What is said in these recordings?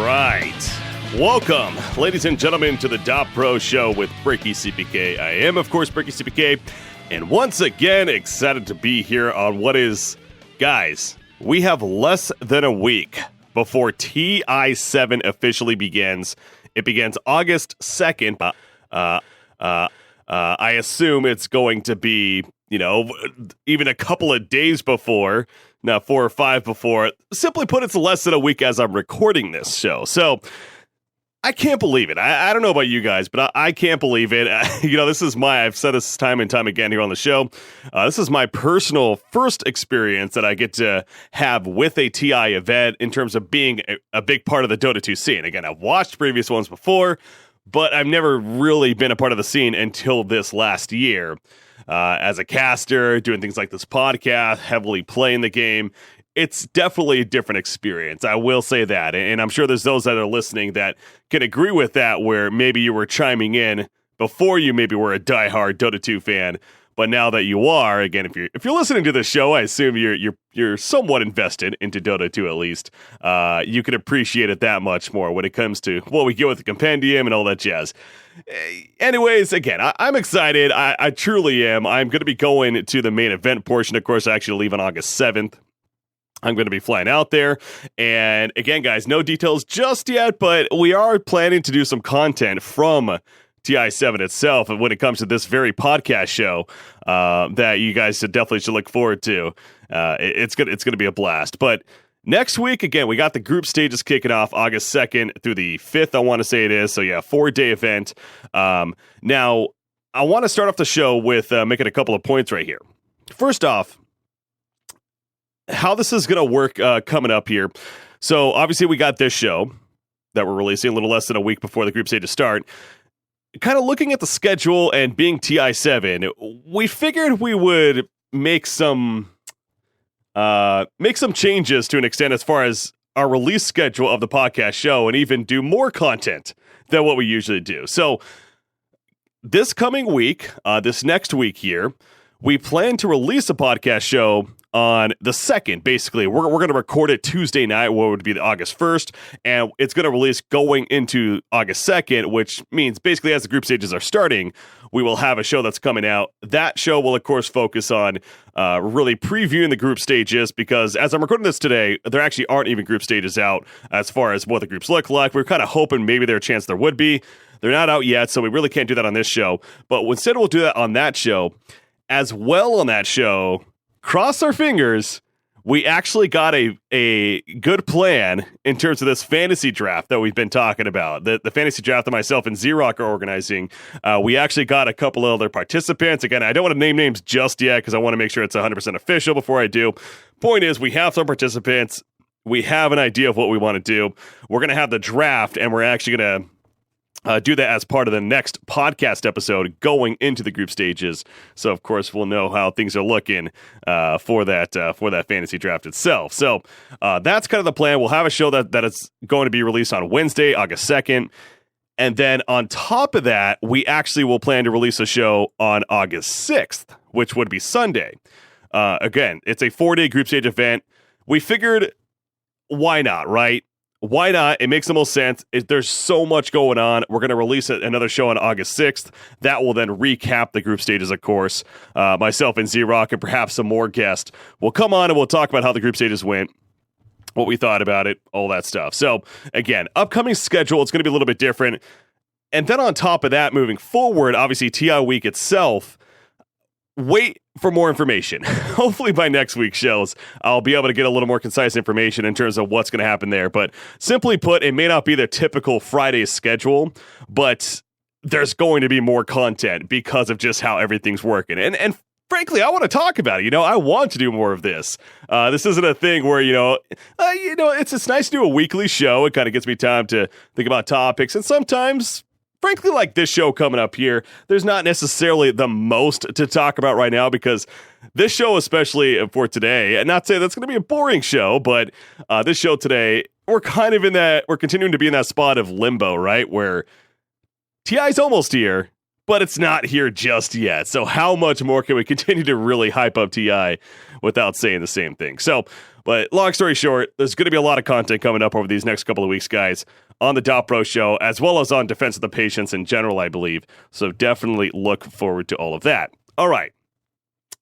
right. Welcome, ladies and gentlemen, to the DotPro show with BreakyCPK. I am, of course, BreakyCPK, and once again, excited to be here on what is, guys, we have less than a week before TI7 officially begins. It begins August 2nd. I assume it's going to be, even a couple of days before, not 4 or 5 before. Simply put, it's less than a week as I'm recording this show. So I can't believe it. I don't know about you guys, but I can't believe it. I've said this time and time again here on the show. This is my personal first experience that I get to have with a TI event in terms of being a big part of the Dota 2 scene. Again, I've watched previous ones before, but I've never really been a part of the scene until this last year. As a caster, doing things like this podcast, heavily playing the game, it's definitely a different experience. I will say that. And I'm sure there's those that are listening that can agree with that, where maybe you were chiming in before you maybe were a diehard Dota 2 fan. But now that you are, again, if you're listening to this show, I assume you're somewhat invested into Dota 2 at least. You can appreciate it that much more when it comes to what we get with the compendium and all that jazz. Anyways, again, I'm excited. I truly am. I'm going to be going to the main event portion. Of course, I actually leave on August 7th. I'm going to be flying out there. And again, guys, no details just yet, but we are planning to do some content from TI7 itself when it comes to this very podcast show that you guys definitely should look forward to. It's going to be a blast. But next week, again, we got the group stages kicking off August 2nd through the 5th, I want to say it is. So, yeah, 4-day event. Now, I want to start off the show with making a couple of points right here. First off, how this is going to work coming up here. So, obviously, we got this show that we're releasing a little less than a week before the group stages start. Kind of looking at the schedule and being TI7, we figured we would make some changes to an extent as far as our release schedule of the podcast show, and even do more content than what we usually do. So this coming week, this next week here, we plan to release a podcast show on the 2nd, basically. We're going to record it Tuesday night, what would be the August 1st, and it's going to release going into August 2nd, which means basically as the group stages are starting, we will have a show that's coming out. That show will, of course, focus on really previewing the group stages, because as I'm recording this today, there actually aren't even group stages out as far as what the groups look like. We're kind of hoping maybe there's a chance there would be. They're not out yet, so we really can't do that on this show. But instead, we'll do that on that show. As well on that show, cross our fingers, we actually got a good plan in terms of this fantasy draft that we've been talking about. The fantasy draft that myself and Z-Rock are organizing. We actually got a couple of other participants. Again, I don't want to name names just yet because I want to make sure it's 100% official before I do. Point is, we have some participants. We have an idea of what we want to do. We're going to have the draft, and we're actually going to do that as part of the next podcast episode going into the group stages. So, of course, we'll know how things are looking for that fantasy draft itself. So that's kind of the plan. We'll have a show that is going to be released on Wednesday, August 2nd. And then on top of that, we actually will plan to release a show on August 6th, which would be Sunday. Again, it's a 4-day group stage event. We figured, why not, right? Why not? It makes the most sense. There's so much going on. We're going to release another show on August 6th. That will then recap the group stages, of course. Myself and Z-Rock and perhaps some more guests will come on and we'll talk about how the group stages went, what we thought about it, all that stuff. So, again, upcoming schedule, it's going to be a little bit different. And then on top of that, moving forward, obviously TI Week itself, wait for more information. Hopefully by next week's shows, I'll be able to get a little more concise information in terms of what's going to happen there. But simply put, it may not be the typical Friday schedule, but there's going to be more content because of just how everything's working. And frankly, I want to talk about it. I want to do more of this. This isn't a thing where, it's nice to do a weekly show. It kind of gives me time to think about topics. And sometimes, frankly, like this show coming up here, there's not necessarily the most to talk about right now, because this show, especially for today, and not to say that's going to be a boring show, but this show today, we're continuing to be in that spot of limbo, right? Where TI's almost here, but it's not here just yet. So how much more can we continue to really hype up TI without saying the same thing? So But long story short, there's going to be a lot of content coming up over these next couple of weeks, guys, on the DotPro show, as well as on Defense of the Patients in general, I believe. So definitely look forward to all of that. All right.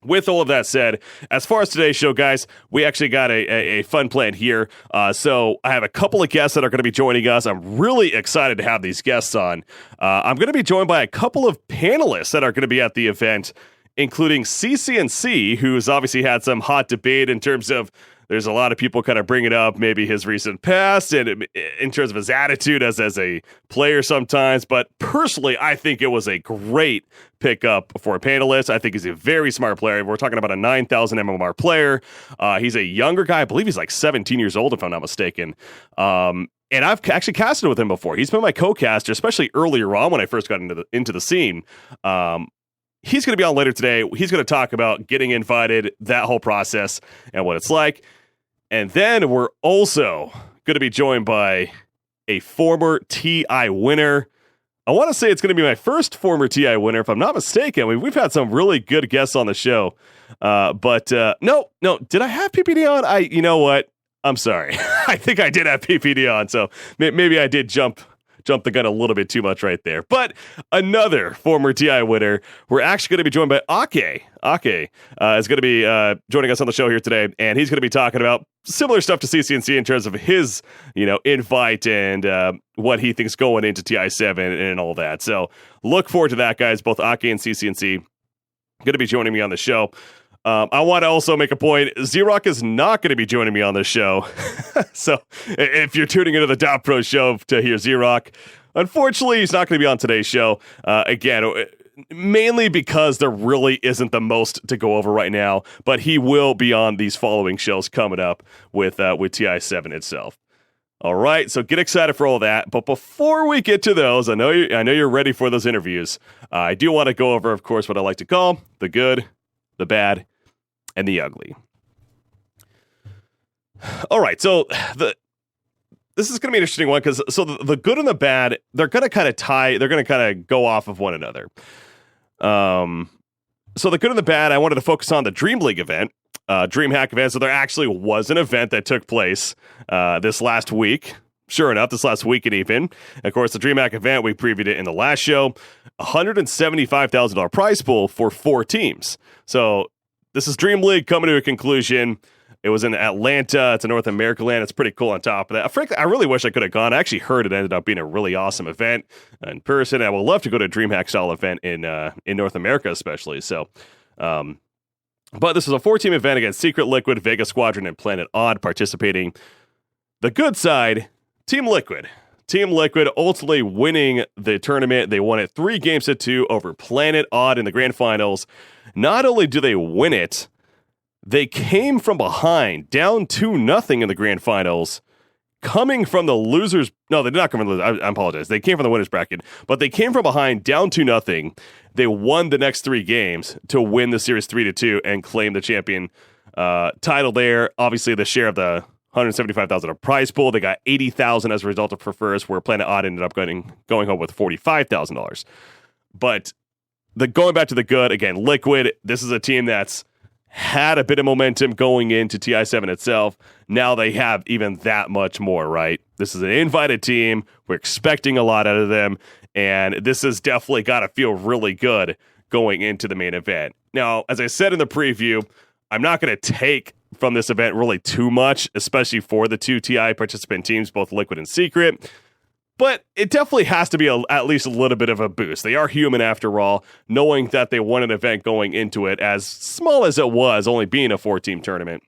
With all of that said, as far as today's show, guys, we actually got a fun plan here. So I have a couple of guests that are going to be joining us. I'm really excited to have these guests on. I'm going to be joined by a couple of panelists that are going to be at the event, including CCnC, who's obviously had some hot debate in terms of there's a lot of people kind of bringing up maybe his recent past and in terms of his attitude as a player sometimes. But personally, I think it was a great pickup for a panelist. I think he's a very smart player. We're talking about a 9,000 MMR player. He's a younger guy. I believe he's like 17 years old, if I'm not mistaken. And I've actually casted with him before. He's been my co-caster, especially earlier on when I first got into the scene. He's going to be on later today. He's going to talk about getting invited, that whole process, and what it's like. And then we're also going to be joined by a former TI winner. I want to say it's going to be my first former TI winner, if I'm not mistaken. We've had some really good guests on the show. But no, did I have PPD on? You know what? I'm sorry. I think I did have PPD on, so maybe I did jump the gun a little bit too much right there. But another former TI winner, we're actually going to be joined by Akke. Akke is going to be joining us on the show here today, and he's going to be talking about similar stuff to CCnC in terms of his, invite and what he thinks going into TI7 and all that. So look forward to that, guys. Both Akke and CCnC going to be joining me on the show. I want to also make a point. Z-Rock is not going to be joining me on this show. So if you're tuning into the DotPro show to hear Z-Rock, unfortunately, he's not going to be on today's show. Again, mainly because there really isn't the most to go over right now, but he will be on these following shows coming up with TI7 itself. All right, so get excited for all that. But before we get to those, I know you're ready for those interviews. I do want to go over, of course, what I like to call the good, the bad, and the ugly. All right, so this is going to be an interesting one because the good and the bad, they're going to kind of they're going to kind of go off of one another. So the good and the bad, I wanted to focus on the Dream League event, DreamHack event. So there actually was an event that took place this last week. Sure enough, this last weekend even. Of course, the DreamHack event, we previewed it in the last show. $175,000 prize pool for 4 teams. So this is Dream League coming to a conclusion. It was in Atlanta. It's a North America land. It's pretty cool on top of that. Frankly, I really wish I could have gone. I actually heard it ended up being a really awesome event in person. I would love to go to a DreamHack style event in North America, especially. So, but this was a 4-team event against Secret, Liquid, Vega Squadron, and Planet Odd participating. The good side, Team Liquid. Team Liquid ultimately winning the tournament. They won it 3-2 over Planet Odd in the grand finals. Not only do they win it, they came from behind, down 2-0 in the grand finals, coming from the losers. No, they did not come from the losers. I apologize. They came from the winners bracket, but they came from behind, down 2-0. They won the next 3 games to win the series 3-2 and claim the champion title there. Obviously, the share of the $175,000 prize pool. They got $80,000 as a result of first, where Planet Odd ended up going home with $45,000. But going back to the good, again, Liquid, this is a team that's had a bit of momentum going into TI7 itself. Now they have even that much more, right? This is an invited team. We're expecting a lot out of them, and this has definitely got to feel really good going into the main event. Now, as I said in the preview, I'm not going to take from this event really too much, especially for the 2 TI participant teams, both Liquid and Secret. But it definitely has to be at least a little bit of a boost. They are human after all, knowing that they won an event going into it, as small as it was, only being a 4-team tournament,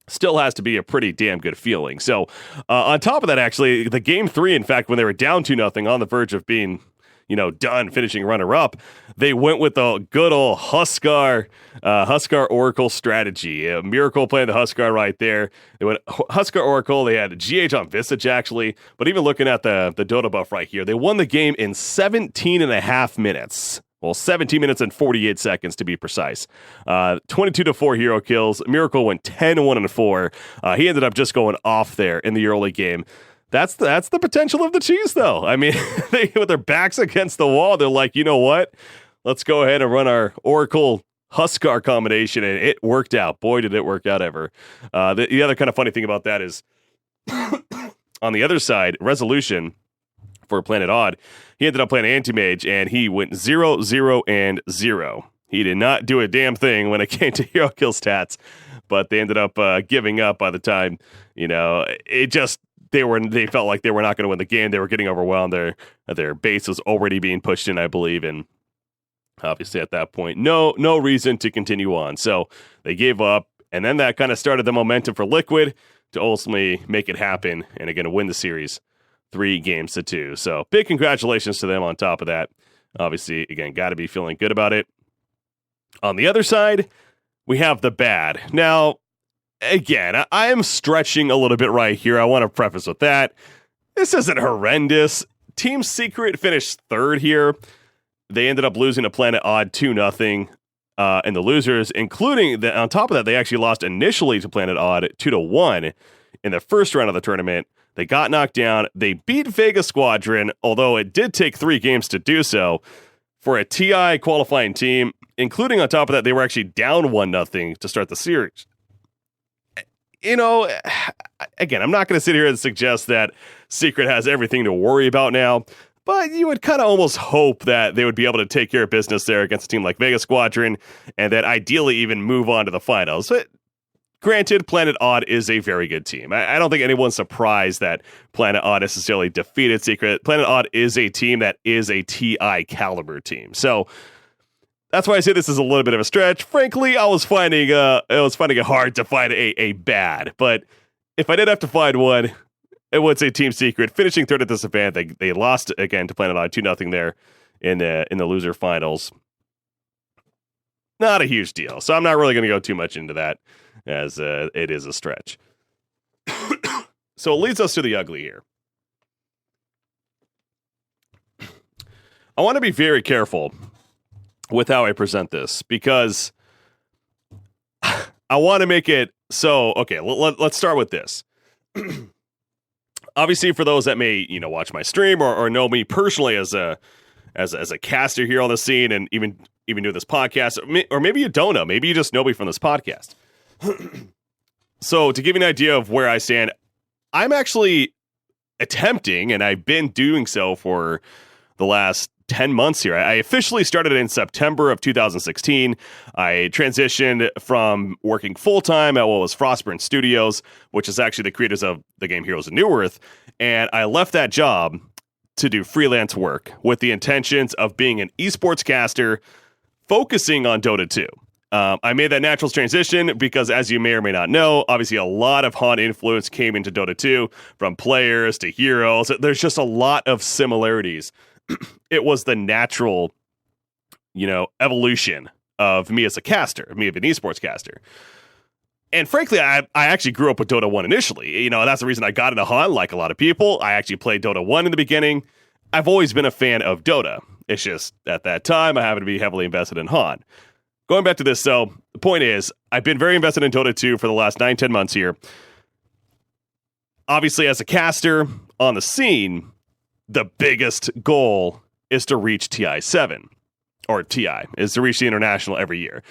still has to be a pretty damn good feeling. So on top of that, actually, the game 3, in fact, when they were down 2-0 on the verge of being done, finishing runner-up, they went with the good old Huskar Oracle strategy. Miracle playing the Huskar right there. They went Huskar Oracle. They had GH on Visage, actually. But even looking at the Dota buff right here, they won the game in 17 and a half minutes. Well, 17 minutes and 48 seconds to be precise. 22-4 hero kills. Miracle went 10-1-4. He ended up just going off there in the early game. That's the potential of the cheese, though. I mean, with their backs against the wall, they're like, you know what? Let's go ahead and run our Oracle Huskar combination, and it worked out. Boy, did it work out ever. The other kind of funny thing about that is on the other side, Resolution for Planet Odd, he ended up playing Anti-Mage, and he went 0, 0, and 0. He did not do a damn thing when it came to hero kill stats, but they ended up giving up by the time, it just, they felt like they were not going to win the game. They were getting overwhelmed. Their base was already being pushed in, I believe, and obviously at that point, no reason to continue on. So they gave up, and then that kind of started the momentum for Liquid to ultimately make it happen, and again, to win the series 3-2. So big congratulations to them on top of that. Obviously, again, got to be feeling good about it. On the other side, we have the bad. Now, again, I am stretching a little bit right here. I want to preface with that. This isn't horrendous. Team Secret finished third here. They ended up losing to Planet Odd 2-0. And the losers, including, on top of that, they actually lost initially to Planet Odd 2-1 in the first round of the tournament. They got knocked down. They beat Vega Squadron, although it did take 3 games to do so. For a TI qualifying team, including on top of that, they were actually down 1-0 to start the series. Again, I'm not going to sit here and suggest that Secret has everything to worry about now, but you would kind of almost hope that they would be able to take care of business there against a team like Vega Squadron, and that ideally even move on to the finals. But granted, Planet Odd is a very good team. I don't think anyone's surprised that Planet Odd necessarily defeated Secret. Planet Odd is a team that is a TI caliber team. So that's why I say this is a little bit of a stretch. Frankly, I was finding it hard to find a bad. But if I did have to find one, it would say Team Secret finishing third at this event. They lost again to Planet Odd 2-0 there in the loser finals. Not a huge deal. So I'm not really going to go too much into that, as it is a stretch. So it leads us to the ugly here. I want to be very careful with how I present this, because I want to make it so, okay, let's start with this. Obviously, for those that may, watch my stream or know me personally as a caster here on the scene, and even do this podcast, or maybe you don't know, maybe you just know me from this podcast. So to give you an idea of where I stand, I'm actually attempting, and I've been doing so for the last 10 months here. I officially started in September of 2016. I transitioned from working full-time at what was Frostburn Studios, which is actually the creators of the game Heroes of New Earth, and I left that job to do freelance work with the intentions of being an esports caster focusing on Dota 2. I made that natural transition because, as you may or may not know, obviously a lot of Han influence came into Dota 2, from players to heroes. There's just a lot of similarities. It was the natural, evolution of me as a caster, me as an esports caster. And frankly, I actually grew up with Dota 1 initially. That's the reason I got into Han, like a lot of people. I actually played Dota 1 in the beginning. I've always been a fan of Dota. It's just, at that time, I happened to be heavily invested in Han. Going back to this, though, the point is, I've been very invested in Dota 2 for the last 9-10 months here. Obviously, as a caster on the scene, the biggest goal is to reach TI7, or TI, is to reach the international every year.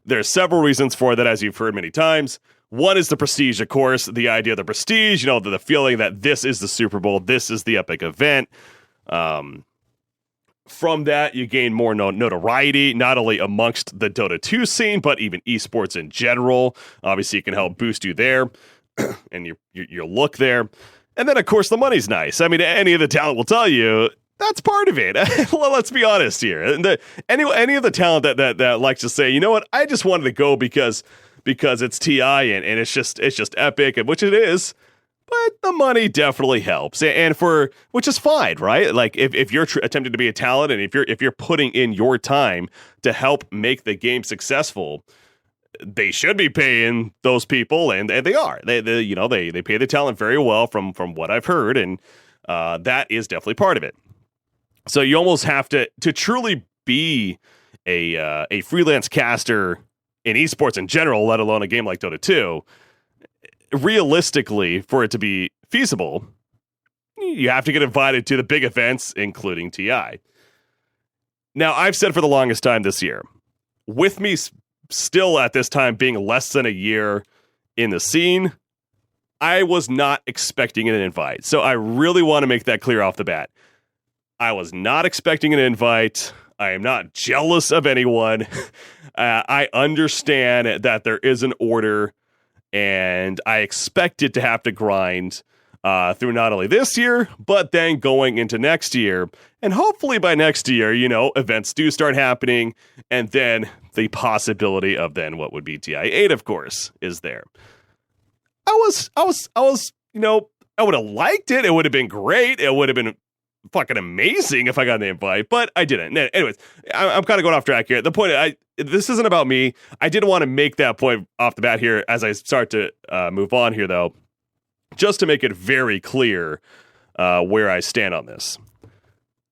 There's several reasons for that, as you've heard many times. One is the prestige, of course, the idea of the prestige, the feeling that this is the Super Bowl, this is the epic event. From that, you gain more notoriety, not only amongst the Dota 2 scene, but even esports in general. Obviously, it can help boost you there, and your look there. And then, of course, the money's nice. I mean, any of the talent will tell you that's part of it. Let's be honest here. Any of the talent that likes to say, you know what, I just wanted to go because it's TI and it's just epic, and which it is. But the money definitely helps, which is fine, right? Like if you're attempting to be a talent, and if you're putting in your time to help make the game successful, they should be paying those people, and they are. They pay the talent very well from what I've heard, and that is definitely part of it. So you almost have to truly be a freelance caster in esports in general, let alone a game like Dota 2. Realistically, for it to be feasible, you have to get invited to the big events, including TI. Now, I've said for the longest time this year, with me still at this time being less than a year in the scene, I was not expecting an invite. So I really want to make that clear off the bat. I was not expecting an invite. I am not jealous of anyone. I understand that there is an order, and I expect it to have to grind through not only this year, but then going into next year. And hopefully by next year, events do start happening, and then the possibility of then what would be TI8, of course, is there. I would have liked it. It would have been great. It would have been fucking amazing if I got an invite, but I didn't. Anyways, I'm kind of going off track here. The point, this isn't about me. I didn't want to make that point off the bat here as I start to move on here, though, just to make it very clear where I stand on this.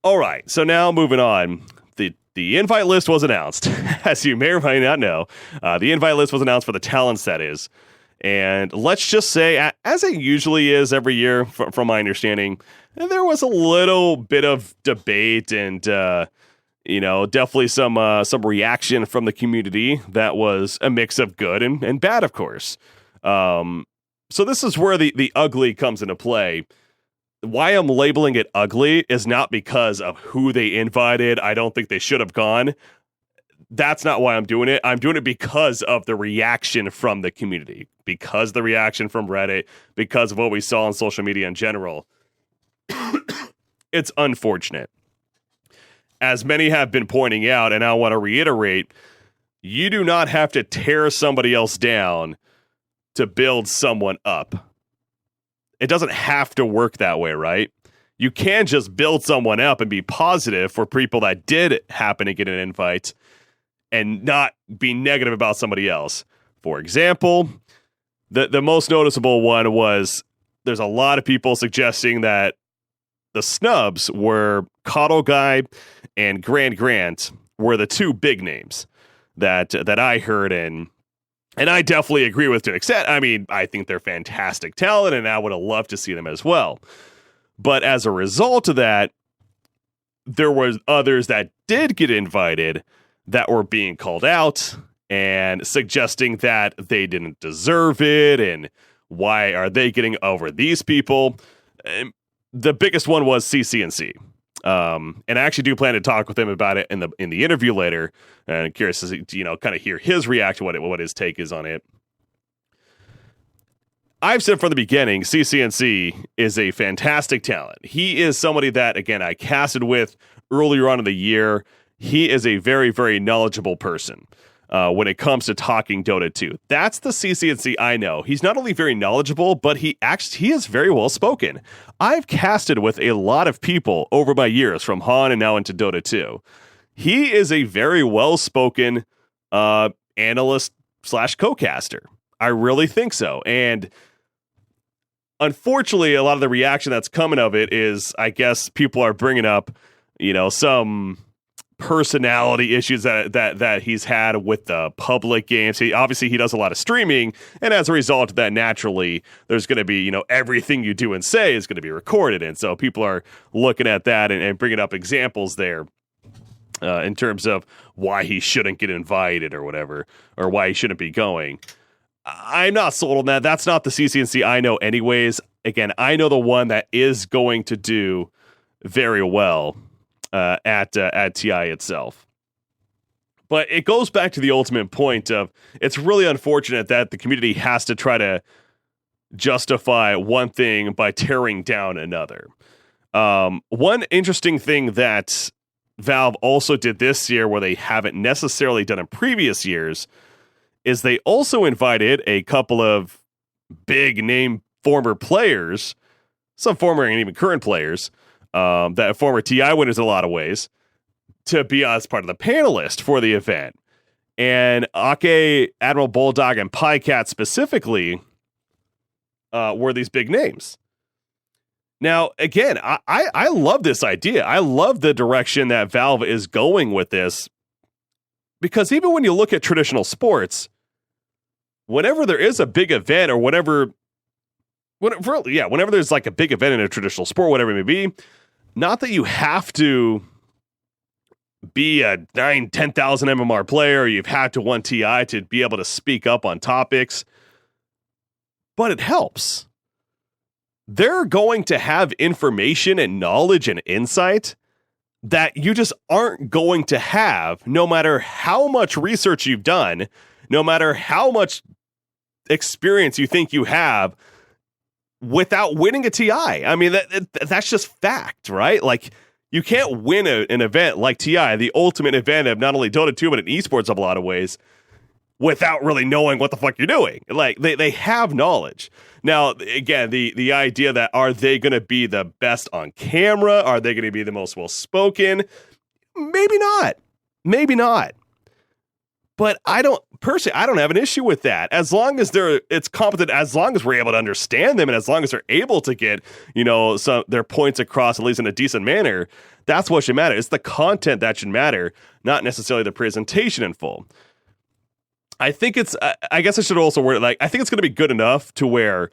All right, so now moving on. The invite list was announced, as you may or may not know. The invite list was announced for the talents, that is. And let's just say, as it usually is every year, from my understanding, there was a little bit of debate and, definitely some reaction from the community that was a mix of good and bad, of course. So this is where the ugly comes into play. Why I'm labeling it ugly is not because of who they invited. I don't think they should have gone. That's not why I'm doing it. I'm doing it because of the reaction from the community, because the reaction from Reddit, because of what we saw on social media in general. It's unfortunate. As many have been pointing out, and I want to reiterate, you do not have to tear somebody else down to build someone up. It doesn't have to work that way, right? You can just build someone up and be positive for people that did happen to get an invite and not be negative about somebody else. For example, the most noticeable one was there's a lot of people suggesting that the snubs were Coddle Guy and Grant were the two big names that I heard, and I definitely agree with to an extent. I mean, I think they're fantastic talent, and I would have loved to see them as well. But as a result of that, there was others that did get invited that were being called out and suggesting that they didn't deserve it, and why are they getting over these people? And the biggest one was CCnC. And I actually do plan to talk with him about it in the interview later. And I'm curious to kind of hear his reaction, what his take is on it. I've said from the beginning, CCnC is a fantastic talent. He is somebody that, again, I casted with earlier on in the year. He is a very, very knowledgeable person when it comes to talking Dota 2. That's the CCnC I know. He's not only very knowledgeable, but he is very well spoken. I've casted with a lot of people over my years, from Han and now into Dota 2. He is a very well spoken analyst / co-caster. I really think so. And unfortunately, a lot of the reaction that's coming of it is, I guess, people are bringing up, some personality issues that he's had with the public games. He does a lot of streaming, and as a result of that, naturally, there's going to be, everything you do and say is going to be recorded, and so people are looking at that and bringing up examples there in terms of why he shouldn't get invited or whatever, or why he shouldn't be going. I'm not sold on that. That's not the CCnC I know anyways. Again, I know the one that is going to do very well at TI itself. But it goes back to the ultimate point of, it's really unfortunate that the community has to try to justify one thing by tearing down another. One interesting thing that Valve also did this year, where they haven't necessarily done in previous years, is they also invited a couple of big name former players, some former and even current players, that former TI winners in a lot of ways, to be as part of the panelist for the event. And Akke, Admiral Bulldog, and PyCat specifically were these big names. Now, again, I love this idea. I love the direction that Valve is going with this, because even when you look at traditional sports, whenever there is a big event, or whenever there's like a big event in a traditional sport, whatever it may be, not that you have to be a 10,000 MMR player, or you've had to win TI to be able to speak up on topics. But it helps. They're going to have information and knowledge and insight that you just aren't going to have no matter how much research you've done, no matter how much experience you think you have without winning a TI. I mean, that's just fact, right? Like, you can't win an event like TI, the ultimate event of not only Dota 2, but in esports of a lot of ways, without really knowing what the fuck you're doing. Like, they have knowledge. Now, again, the idea that are they going to be the best on camera? Are they going to be the most well-spoken? Maybe not. Maybe not. But I don't have an issue with that. As long as it's competent, as long as we're able to understand them, and as long as they're able to get, their points across, at least in a decent manner, that's what should matter. It's the content that should matter, not necessarily the presentation in full. I think I guess I should also word it like, I think it's going to be good enough to where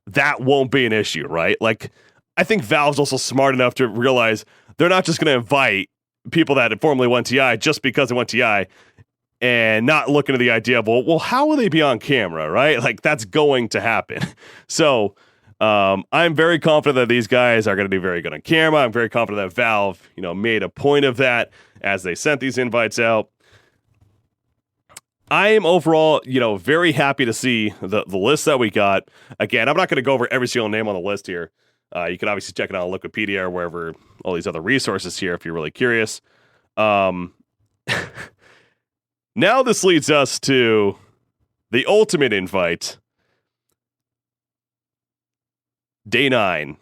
that won't be an issue, right? Like, I think Valve's also smart enough to realize they're not just going to invite people that had formerly won TI just because they won TI and not looking at the idea of, well, how will they be on camera, right? Like, that's going to happen. So I'm very confident that these guys are going to do very good on camera. I'm very confident that Valve, made a point of that as they sent these invites out. I am overall, very happy to see the list that we got. Again, I'm not going to go over every single name on the list here. You can obviously check it out on Wikipedia or wherever, all these other resources here if you're really curious. Now this leads us to the ultimate invite. Day 9.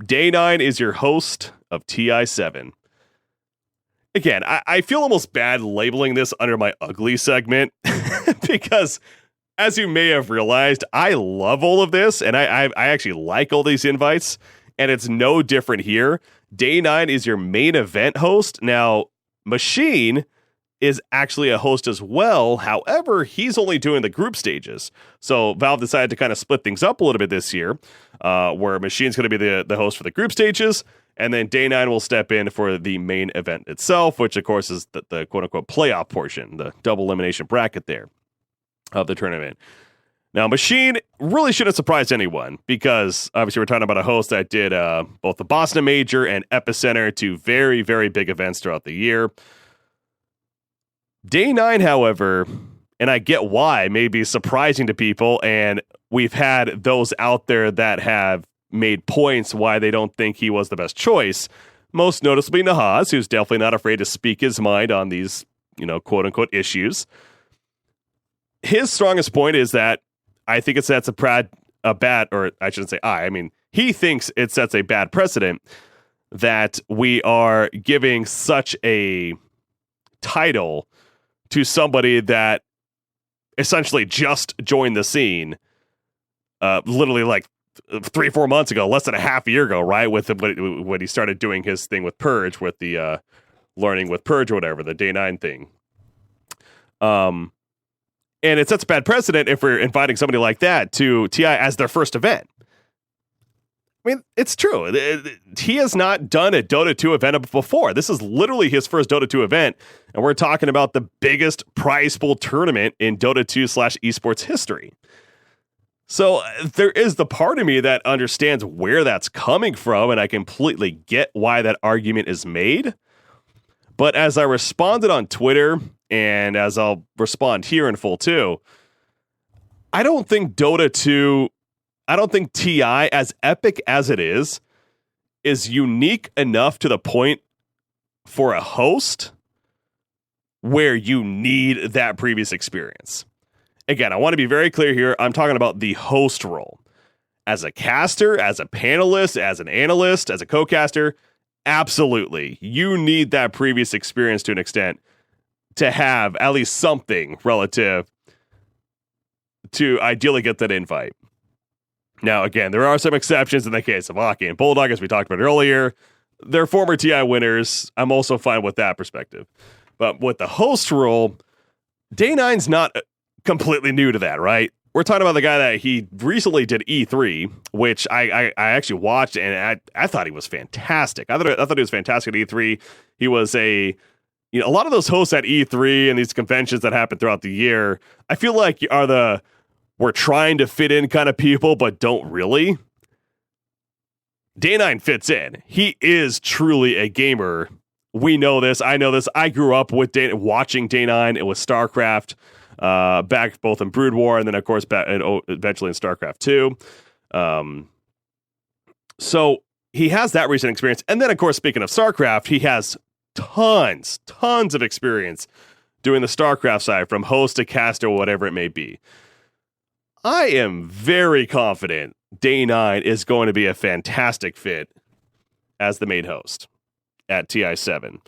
Day 9 is your host of TI7. Again, I feel almost bad labeling this under my ugly segment because, as you may have realized, I love all of this, and I actually like all these invites, and it's no different here. Day 9 is your main event host. Now, Machine is actually a host as well. However, he's only doing the group stages. So Valve decided to kind of split things up a little bit this year, where Machine's going to be the host for the group stages, and then Day 9 will step in for the main event itself, which, of course, is the quote-unquote playoff portion, the double elimination bracket there of the tournament. Now, Machine really shouldn't surprise anyone because, obviously, we're talking about a host that did both the Boston Major and Epicenter, two very, very big events throughout the year. Day 9, however, and I get why, may be surprising to people, and we've had those out there that have made points why they don't think he was the best choice. Most noticeably Nahaz, who's definitely not afraid to speak his mind on these, quote-unquote issues. His strongest point is that I think it sets he thinks it sets a bad precedent that we are giving such a title to somebody that essentially just joined the scene, literally like 3-4 months ago, less than a half a year ago, right? When he started doing his thing with Purge, with the learning with Purge or whatever, the Day 9 thing. And it sets a bad precedent if we're inviting somebody like that to TI as their first event. I mean, it's true. He has not done a Dota 2 event before. This is literally his first Dota 2 event, and we're talking about the biggest prize pool tournament in Dota 2/esports history. So there is the part of me that understands where that's coming from, and I completely get why that argument is made. But as I responded on Twitter, and as I'll respond here in full too, I don't think TI, as epic as it is unique enough to the point for a host where you need that previous experience. Again, I want to be very clear here. I'm talking about the host role. As a caster, as a panelist, as an analyst, as a co-caster, absolutely. You need that previous experience to an extent to have at least something relative to ideally get that invite. Now, again, there are some exceptions in the case of Akke and Bulldog, as we talked about earlier. They're former TI winners. I'm also fine with that perspective. But with the host role, Day 9's not completely new to that, right? we're talking about the guy that he recently did E3, which I actually watched, and I thought he was fantastic. I thought he was fantastic at E3. He was a lot of those hosts at E3 and these conventions that happen throughout the year, I feel like we're trying to fit in kind of people, but don't really. Day9 fits in. He is truly a gamer. We know this. I know this. I grew up with watching Day9. It was StarCraft, back both in Brood War and then, of course, eventually in StarCraft 2. So he has that recent experience. And then, of course, speaking of StarCraft, he has tons of experience doing the StarCraft side, from host to caster, whatever it may be. I am very confident Day9 is going to be a fantastic fit as the main host at TI7.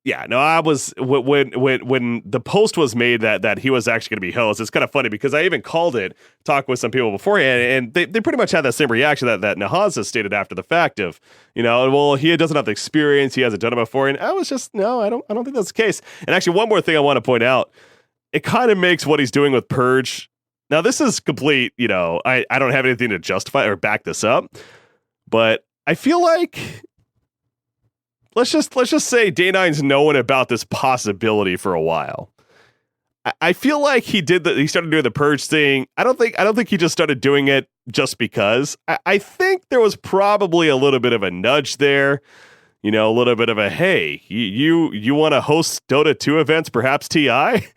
Yeah, no, I was when the post was made that he was actually going to be host. It's kind of funny because I even called it, talked with some people beforehand, and they pretty much had that same reaction that Nahaz has stated after the fact of, well, he doesn't have the experience, he hasn't done it before, and I was just, no, I don't think that's the case. And actually, one more thing I want to point out, it kind of makes what he's doing with Purge. Now, this is complete, I don't have anything to justify or back this up, but I feel like let's just say Day9's known about this possibility for a while. I feel like he started doing the Purge thing. I don't think he just started doing it just because. I think there was probably a little bit of a nudge there, a little bit of a, hey, you want to host Dota 2 events, perhaps TI?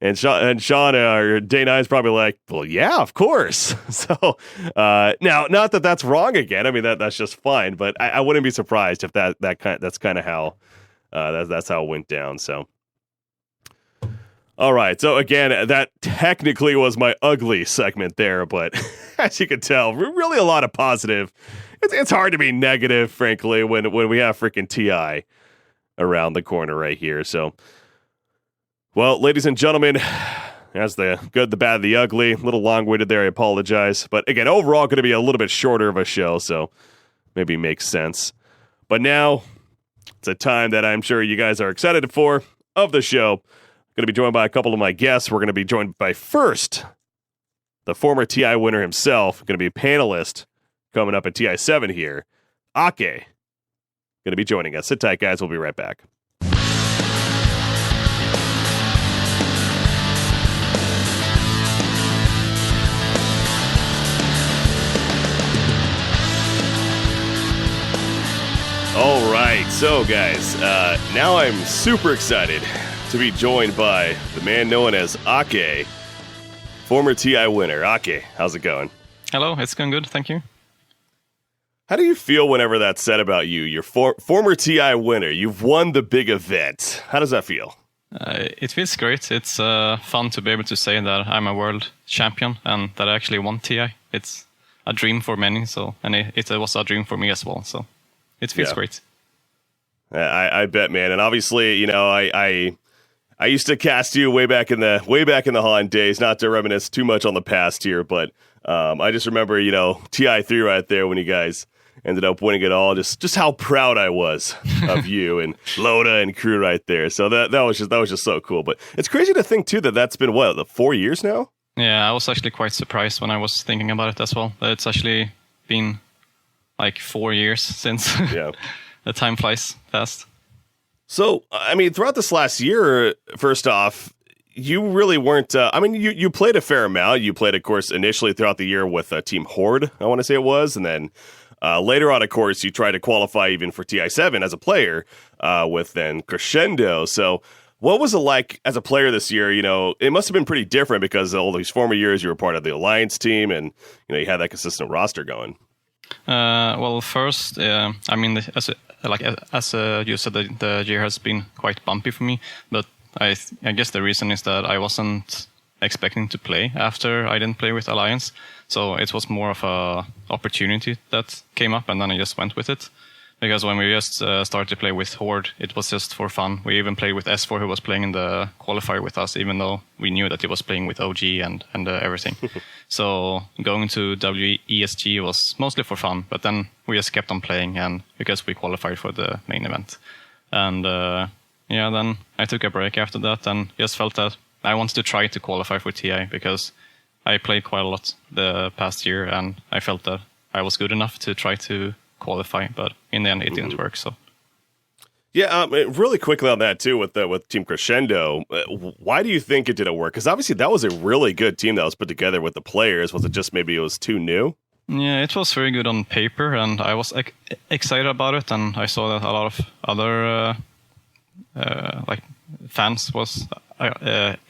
And Sean or Day9's probably like, well, yeah, of course. So now, not that that's wrong again. I mean, that's just fine. But I wouldn't be surprised if that's kind of how that's how it went down. So, all right. So again, that technically was my ugly segment there, but as you can tell, really a lot of positive. It's hard to be negative, frankly, when we have freaking TI around the corner right here. So. Well, ladies and gentlemen, that's the good, the bad, the ugly. A little long-winded there, I apologize. But again, overall, going to be a little bit shorter of a show, so maybe makes sense. But now, it's a time that I'm sure you guys are excited for of the show. Going to be joined by a couple of my guests. We're going to be joined by first, the former TI winner himself, going to be a panelist coming up at TI7 here. Akke, going to be joining us. Sit tight, guys. We'll be right back. All right, so guys, now I'm super excited to be joined by the man known as Akke, former TI winner. Akke, how's it going? Hello, it's going good, thank you. How do you feel whenever that's said about you? You're former TI winner, you've won the big event. How does that feel? It feels great. It's fun to be able to say that I'm a world champion and that I actually won TI. It's a dream for many, and it was a dream for me as well, so it feels great. I bet, man. And obviously, I used to cast you way back in the Han days, not to reminisce too much on the past here, but I just remember, TI3 right there when you guys ended up winning it all. Just how proud I was of you and Loda and crew right there. So that was just so cool. But it's crazy to think too that that's been 4 years now. Yeah, I was actually quite surprised when I was thinking about it as well. It's actually been like 4 years since. Yeah. The time flies fast. So, I mean, throughout this last year, first off, you really weren't, you played a fair amount. You played, of course, initially throughout the year with Team Horde, I want to say it was. And then later on, of course, you tried to qualify even for TI7 as a player with then Crescendo. So what was it like as a player this year? It must have been pretty different because all these former years you were part of the Alliance team and, you had that consistent roster going. Well, first, as you said, the year has been quite bumpy for me. But I guess the reason is that I wasn't expecting to play after I didn't play with Alliance. So it was more of a opportunity that came up, and then I just went with it. Because when we just started to play with Horde, it was just for fun. We even played with S4, who was playing in the qualifier with us, even though we knew that he was playing with OG and everything. So going to WESG was mostly for fun, but then we just kept on playing, and because we qualified for the main event. And yeah, then I took a break after that and just felt that I wanted to try to qualify for TI because I played quite a lot the past year and I felt that I was good enough to try to qualify, but in the end it didn't work. So yeah, really quickly on that too with Team Crescendo, why do you think it didn't work? Because obviously that was a really good team that was put together with the players. Was it just maybe it was too new? Yeah, it was very good on paper, and I was excited about it, and I saw that a lot of other like fans was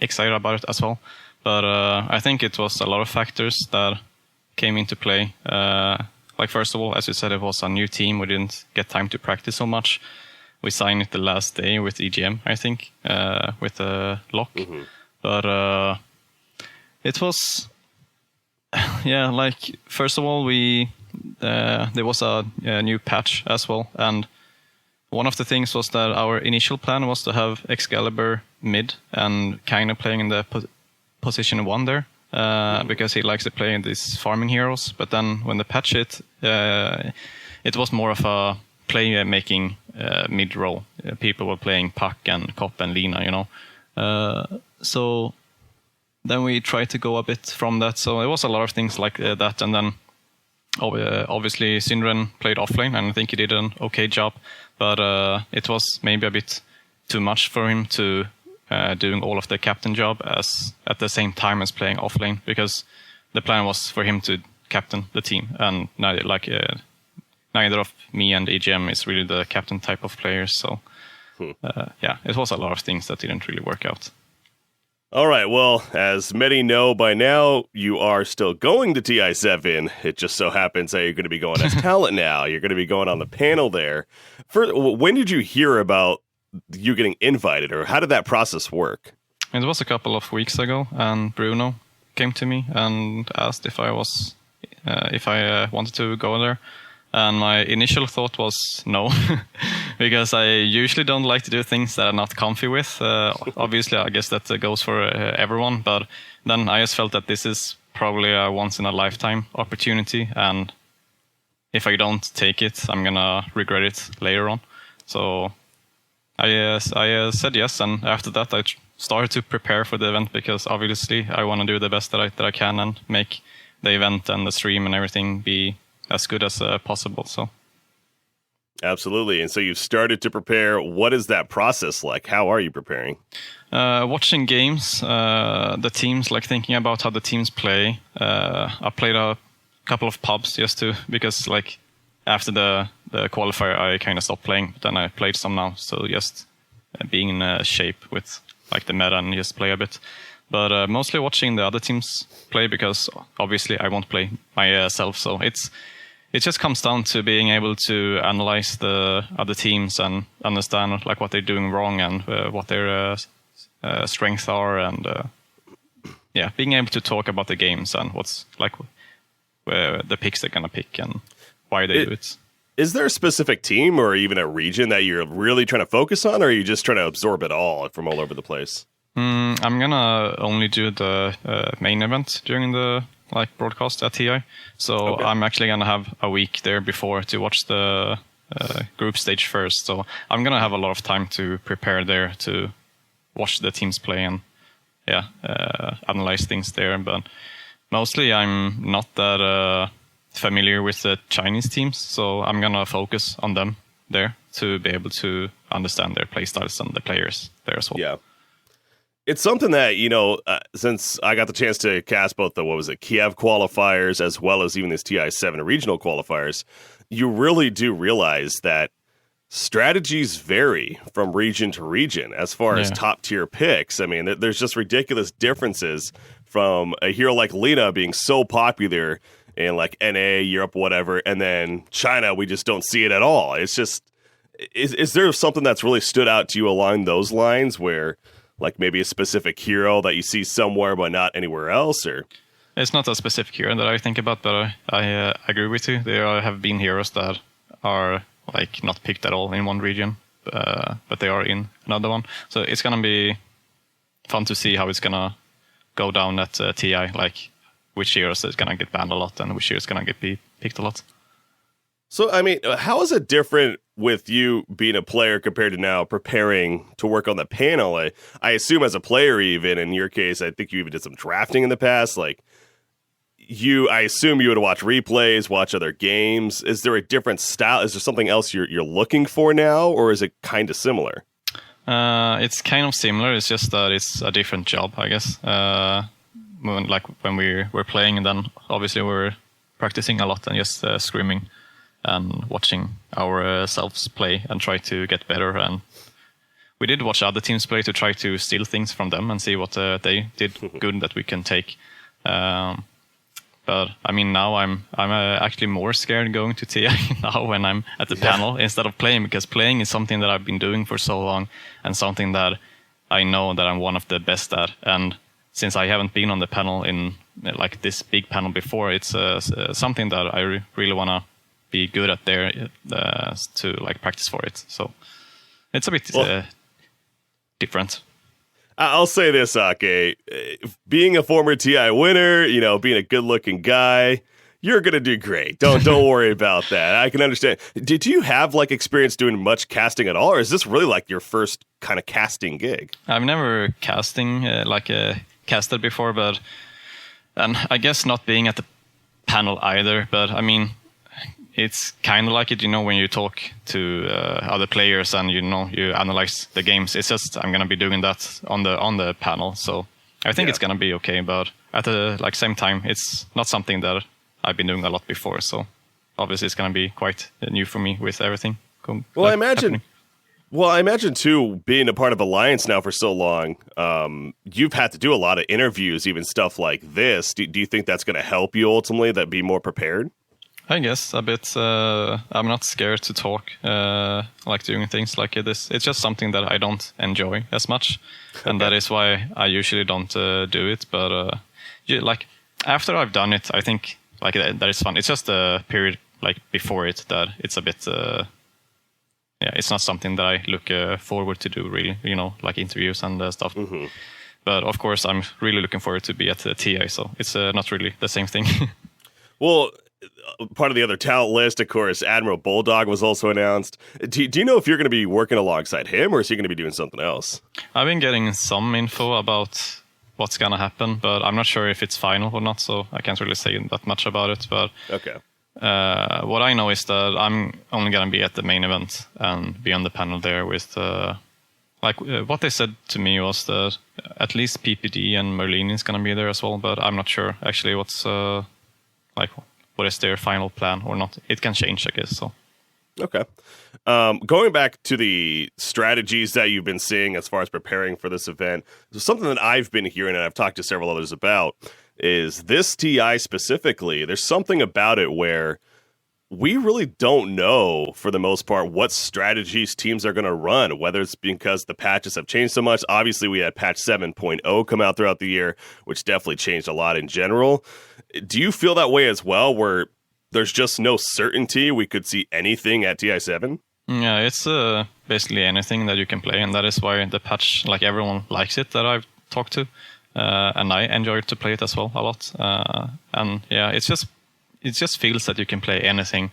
excited about it as well. But I think it was a lot of factors that came into play. Like first of all, as you said, it was a new team. We didn't get time to practice so much. We signed it the last day with EGM, I think, with the lock. Mm-hmm. But it was, yeah, like first of all, there was a new patch as well, and one of the things was that our initial plan was to have Excalibur mid and kind of playing in the position 1 there, because he likes to play in these farming heroes. But then when the patch hit, it was more of a play-making mid role. People were playing Puck and Cop and Lina, you know. So then we tried to go a bit from that. So it was a lot of things like that. And then obviously Syndren played offlane, and I think he did an okay job. But it was maybe a bit too much for him to doing all of the captain job as at the same time as playing offlane, because the plan was for him to captain the team, and neither of me and EGM is really the captain type of players. So yeah, it was a lot of things that didn't really work out. All right, well, as many know by now, you are still going to TI7. It just so happens that you're going to be going as talent now. You're going to be going on the panel there. When did you hear about you getting invited, or how did that process work? It was a couple of weeks ago, and Bruno came to me and asked if I wanted to go there. And my initial thought was no, because I usually don't like to do things that I'm not comfy with. Obviously, I guess that goes for everyone. But then I just felt that this is probably a once-in-a-lifetime opportunity. And if I don't take it, I'm going to regret it later on. So I said yes. And after that, I started to prepare for the event, because obviously I want to do the best that I can and make the event and the stream and everything be as good as possible. So absolutely. And so you've started to prepare. What is that process like? How are you preparing? Watching games, the teams, like thinking about how the teams play. I played a couple of pubs because like after the qualifier I kind of stopped playing, but then I played some now, so just being in shape with like the meta and just play a bit. But mostly watching the other teams play, because obviously I won't play myself. So it just comes down to being able to analyze the other teams and understand like what they're doing wrong and what their strengths are, and yeah, being able to talk about the games and what's like the picks they're gonna pick and why they do it. Is there a specific team or even a region that you're really trying to focus on, or are you just trying to absorb it all from all over the place? I'm gonna only do the main event during the broadcast at TI. So okay. I'm actually gonna have a week there before to watch the group stage first. So I'm gonna have a lot of time to prepare there to watch the teams play and analyze things there. But mostly I'm not that familiar with the Chinese teams, so I'm gonna focus on them there to be able to understand their playstyles and the players there as well. Yeah. It's something that, since I got the chance to cast both the, Kiev qualifiers as well as even these TI7 regional qualifiers, you really do realize that strategies vary from region to region as far as top tier picks. I mean, there's just ridiculous differences from a hero like Lina being so popular in like NA, Europe, whatever, and then China, we just don't see it at all. It's just, is there something that's really stood out to you along those lines where, like maybe a specific hero that you see somewhere but not anywhere else? Or it's not a specific hero that I think about, but I agree with you. There have been heroes that are like not picked at all in one region, but they are in another one. So it's gonna be fun to see how it's gonna go down at TI, like which heroes is gonna get banned a lot and which heroes gonna get picked a lot. So I mean, how is it different with you being a player compared to now preparing to work on the panel, I assume as a player, even in your case, I think you even did some drafting in the past. Like I assume you would watch replays, watch other games. Is there a different style? Is there something else you're looking for now, or is it kind of similar? It's kind of similar. It's just that it's a different job, I guess. When we were playing, and then obviously we were practicing a lot and just screaming and watching ourselves play and try to get better. And we did watch other teams play to try to steal things from them and see what they did good that we can take. But I mean, now I'm actually more scared going to TI now when I'm at the panel instead of playing, because playing is something that I've been doing for so long and something that I know that I'm one of the best at. And since I haven't been on the panel in like this big panel before, it's something that I really want to be good at there to like practice for it. So it's a bit different. I'll say this, Akke. Being a former TI winner, being a good-looking guy, you're gonna do great. Don't worry about that. I can understand. Did you have like experience doing much casting at all, or is this really like your first kind of casting gig? I've never casted before, but and I guess not being at the panel either. But I mean, it's kind of like it, when you talk to other players and you analyze the games. It's just I'm gonna be doing that on the panel, so I think it's gonna be okay. But at the same time, it's not something that I've been doing a lot before, so obviously it's gonna be quite new for me with everything. I imagine too, being a part of Alliance now for so long, you've had to do a lot of interviews, even stuff like this. Do you think that's gonna help you ultimately? That be more prepared? I guess a bit. I'm not scared to talk, doing things like this. It's just something that I don't enjoy as much, and that is why I usually don't do it. But after I've done it, I think that is fun. It's just the period before it that it's a bit. It's not something that I look forward to do really. Like interviews and stuff. Mm-hmm. But of course, I'm really looking forward to be at the TI, so it's not really the same thing. Well. Part of the other talent list, of course, Admiral Bulldog was also announced. Do you know if you're going to be working alongside him, or is he going to be doing something else? I've been getting some info about what's going to happen, but I'm not sure if it's final or not, so I can't really say that much about it. But okay. What I know is that I'm only going to be at the main event and be on the panel there with... what they said to me was that at least PPD and Merlin is going to be there as well, but I'm not sure actually what's... what is their final plan or not. It can change, I guess. So, okay. Going back to the strategies that you've been seeing as far as preparing for this event, something that I've been hearing and I've talked to several others about is this TI specifically. There's something about it where we really don't know, for the most part, what strategies teams are going to run, whether it's because the patches have changed so much. Obviously, we had patch 7.0 come out throughout the year, which definitely changed a lot in general. Do you feel that way as well, where there's just no certainty we could see anything at TI7? Yeah, it's basically anything that you can play, and that is why the patch, everyone likes it that I've talked to, and I enjoy to play it as well a lot. And yeah, it just feels that you can play anything,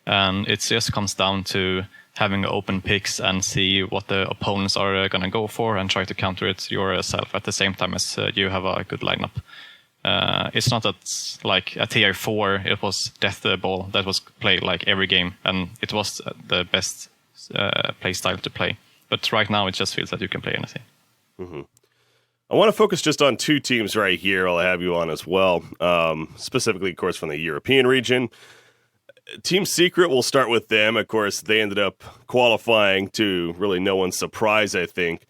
and it just comes down to having open picks and see what the opponents are going to go for and try to counter it yourself at the same time as you have a good lineup. It's not that at TI4 it was Death Ball that was played every game, and it was the best play style to play. But right now it just feels that you can play anything. Mm-hmm. I want to focus just on two teams right here. I'll have you on as well, specifically, of course, from the European region. Team Secret, we'll start with them. Of course, they ended up qualifying to really no one's surprise, I think.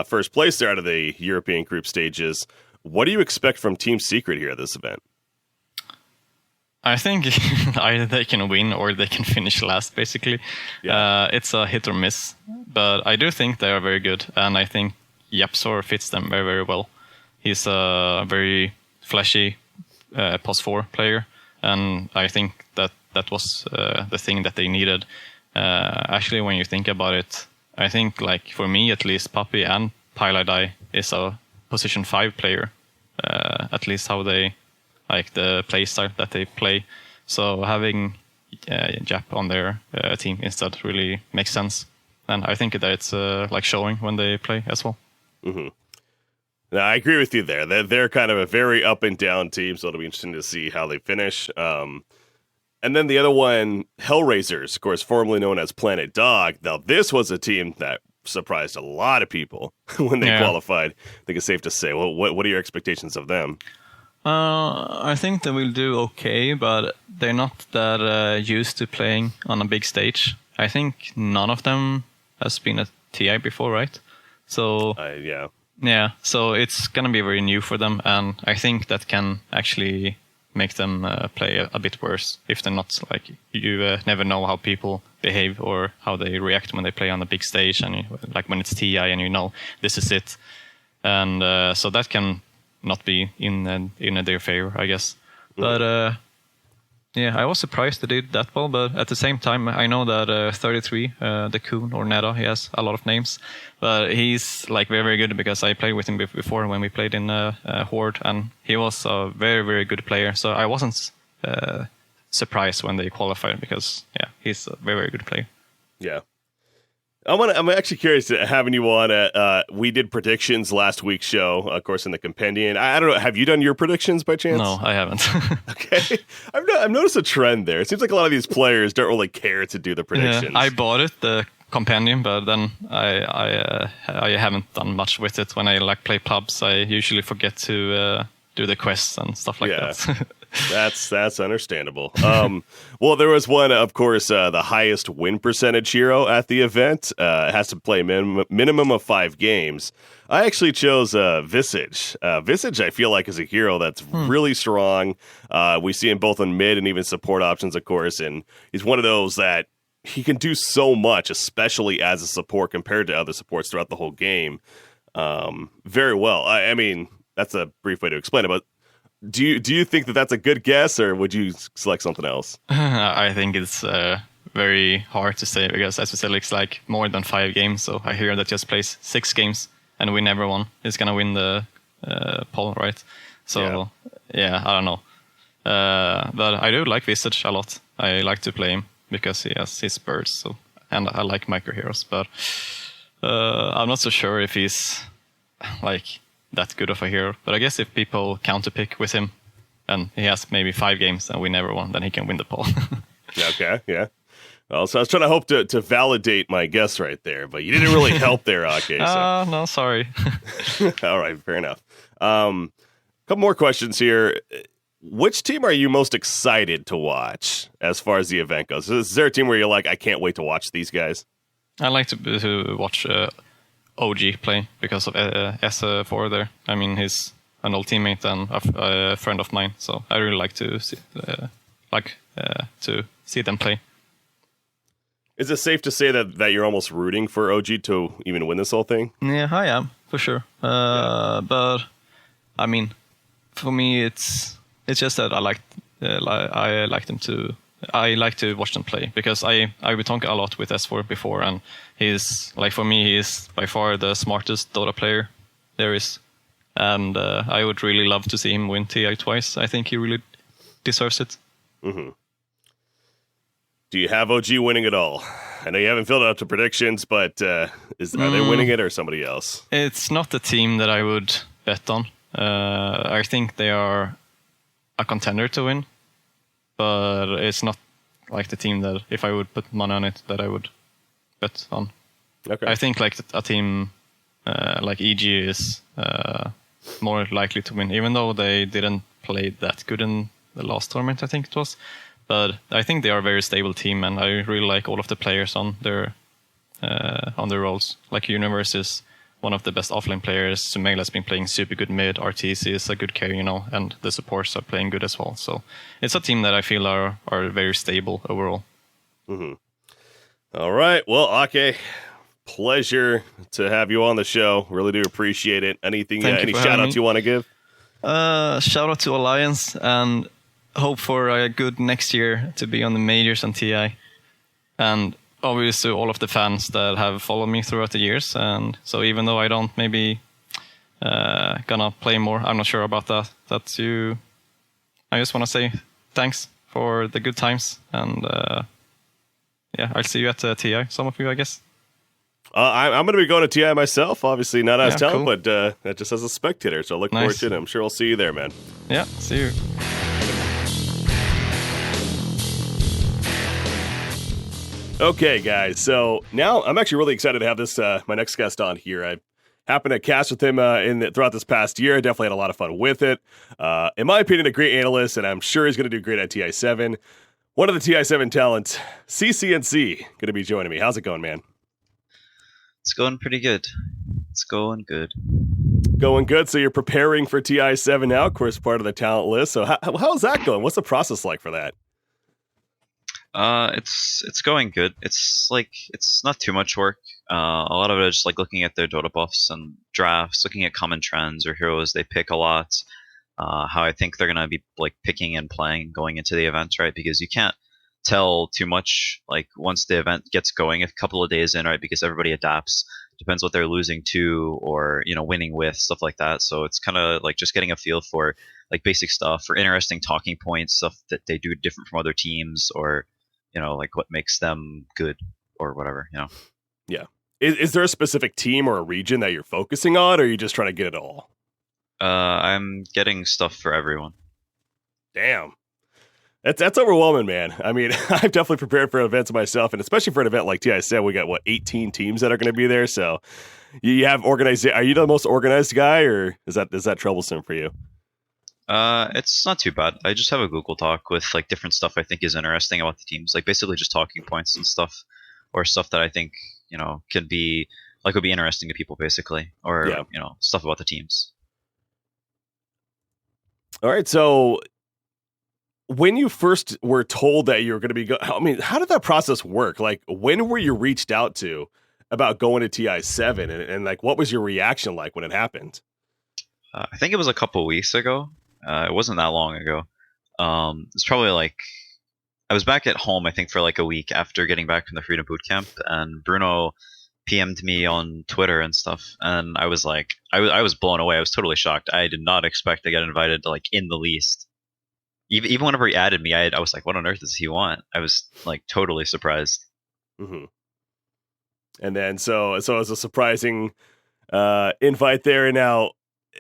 First place there out of the European group stages. What do you expect from Team Secret here at this event? I think either they can win or they can finish last, basically. Yeah. It's a hit or miss. But I do think they are very good, and I think Yapsor fits them very, very well. He's a very flashy POS4 player, and I think that was the thing that they needed. Actually, when you think about it, I think, for me at least, Puppy and Pylidai is a position 5 player, at least how they the play style that they play. So having Jap on their team instead really makes sense. And I think that it's like showing when they play as well. Mm-hmm. No, I agree with you there. They're kind of a very up and down team, so it'll be interesting to see how they finish. And then the other one, Hellraisers, of course, formerly known as Planet Dog. Now, this was a team that surprised a lot of people when they qualified. I think it's safe to say. Well, what are your expectations of them? I think they will do okay, but they're not that used to playing on a big stage. I think none of them has been at TI before, right? So yeah, so it's gonna be very new for them, and I think that can actually make them play a bit worse if they're not like you never know how people behave or how they react when they play on a big stage, and like when it's TI and you know this is it, and so that can not be in their favor, I guess. But yeah, I was surprised they did that well, but at the same time, I know that 33, the Coon or Neda, he has a lot of names, but he's like very, very good because I played with him before when we played in Horde, and he was a very, very good player. So I wasn't surprised when they qualified because he's a very, very good player. Yeah. I'm actually curious to having you on. We did predictions last week's show, of course, in the compendium. I don't know. Have you done your predictions by chance? No, I haven't. Okay. I've noticed a trend there. It seems like a lot of these players don't really care to do the predictions. Yeah, I bought it, the compendium, but then I haven't done much with it. When I like play pubs, I usually forget to do the quests and stuff like that. That's understandable. Well, there was one, of course, the highest win percentage hero at the event. It has to play minimum of 5 games. I actually chose Visage. Visage, I feel like, is a hero that's really strong. We see him both on mid and even support options, of course, and he's one of those that he can do so much, especially as a support compared to other supports throughout the whole game. Very well. I mean, that's a brief way to explain it, but do you think that that's a good guess, or would you select something else? I think it's very hard to say because, as you said, it's like more than 5 games. So I hear that just plays 6 games and we never won. He's gonna win the poll, right? So yeah, I don't know. But I do like Visage a lot. I like to play him because he has his birds. So and I like micro heroes, but I'm not so sure if he's like that good of a hero. But I guess if people counterpick with him and he has maybe 5 games and we never won, then he can win the poll. Okay, yeah. Well, so I was trying to hope to validate my guess right there, but you didn't really help there, Akke. So. No, sorry. All right, fair enough. Couple more questions here. Which team are you most excited to watch as far as the event goes? Is there a team where you're like, I can't wait to watch these guys? I like to watch OG play because of S4 there. I mean, he's an old teammate and a friend of mine, so I really like to see them play. Is it safe to say that you're almost rooting for OG to even win this whole thing? Yeah, I am for sure. But I mean, for me, it's just that I like to watch them play because I would talk a lot with S4 before, and he's like, for me, he is by far the smartest Dota player there is, and I would really love to see him win TI twice. I think he really deserves it. Mm-hmm. Do you have OG winning it all? I know you haven't filled out to predictions, but are they winning it or somebody else? It's not the team that I would bet on. I think they are a contender to win, but it's not like the team that if I would put money on it that I would bet on. Okay. I think like a team like EG is more likely to win, even though they didn't play that good in the last tournament, I think it was. But I think they are a very stable team, and I really like all of the players on their roles. Like Universe is one of the best offlane players. Sumail has been playing super good mid. RTC is a good carry, and the supports are playing good as well. So it's a team that I feel are very stable overall. Mm-hmm. All right. Well, Akke, pleasure to have you on the show. Really do appreciate it. Any shout outs you want to give? Shout out to Alliance and hope for a good next year to be on the majors and TI. And obviously all of the fans that have followed me throughout the years. And so even though I don't maybe gonna play more, I'm not sure about that. I just want to say thanks for the good times. And yeah, I'll see you at TI. Some of you, I guess. I'm going to be going to TI myself. Obviously, not as talent, cool. but just as a spectator. So I look forward to it. I'm sure I'll see you there, man. Yeah, see you. Okay, guys. So now I'm actually really excited to have this my next guest on here. I happened to cast with him throughout this past year. I definitely had a lot of fun with it. In my opinion, a great analyst, and I'm sure he's going to do great at TI7. One of the TI7 talents, CCnC, going to be joining me. How's it going, man? It's going pretty good. It's going good. Going good. So you're preparing for TI7 now, of course, part of the talent list. So how's that going? What's the process like for that? It's going good. It's not too much work. A lot of it is just like looking at their Dota buffs and drafts, looking at common trends or heroes they pick a lot. How I think they're gonna be like picking and playing going into the event, right? Because you can't tell too much like once the event gets going a couple of days in, right? Because everybody adapts. Depends what they're losing to or winning with, stuff like that. So it's kind of like just getting a feel for like basic stuff, for interesting talking points, stuff that they do different from other teams, or like what makes them good or whatever. Yeah. Is there a specific team or a region that you're focusing on, or are you just trying to get it all? I'm getting stuff for everyone. Damn. That's overwhelming, man. I mean, I've definitely prepared for events myself, and especially for an event like TI7, we got 18 teams that are going to be there. So you have organized. Are you the most organized guy, or is that troublesome for you? It's not too bad. I just have a Google Doc with like different stuff I think is interesting about the teams, like basically just talking points and stuff, or stuff that I think would be interesting to people, basically, or stuff about the teams. All right, so when you first were told that you were going to be how did that process work? Like, when were you reached out to about going to TI7, and like, what was your reaction like when it happened? I think it was a couple weeks ago. It wasn't that long ago. It's probably like I was back at home, I think, for like a week after getting back from the Freedom Bootcamp, and Bruno PM'd me on Twitter and stuff, and I was like, I was blown away. I was totally shocked. I did not expect to get invited, like, in the least. Even whenever he added me, I was like, what on earth does he want? I was like totally surprised. Mm-hmm. And then so it was a surprising invite there. And now,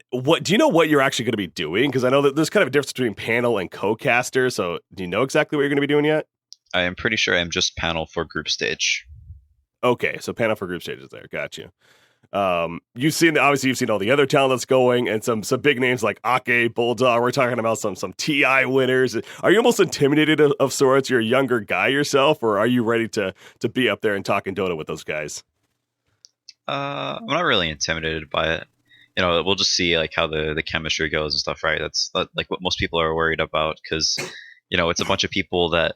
what do you know what you're actually going to be doing? Because I know that there's kind of a difference between panel and co-caster. So do you know exactly what you're going to be doing yet? I am pretty sure I'm just panel for group stage. Okay, so panel for group stages there. Got you. You've seen all the other talent that's going, and some big names like Akke, Bulldog. We're talking about some TI winners. Are you almost intimidated of sorts? You're a younger guy yourself, or are you ready to be up there and talking Dota with those guys? I'm not really intimidated by it. We'll just see like how the chemistry goes and stuff, right? That's like what most people are worried about, because it's a bunch of people that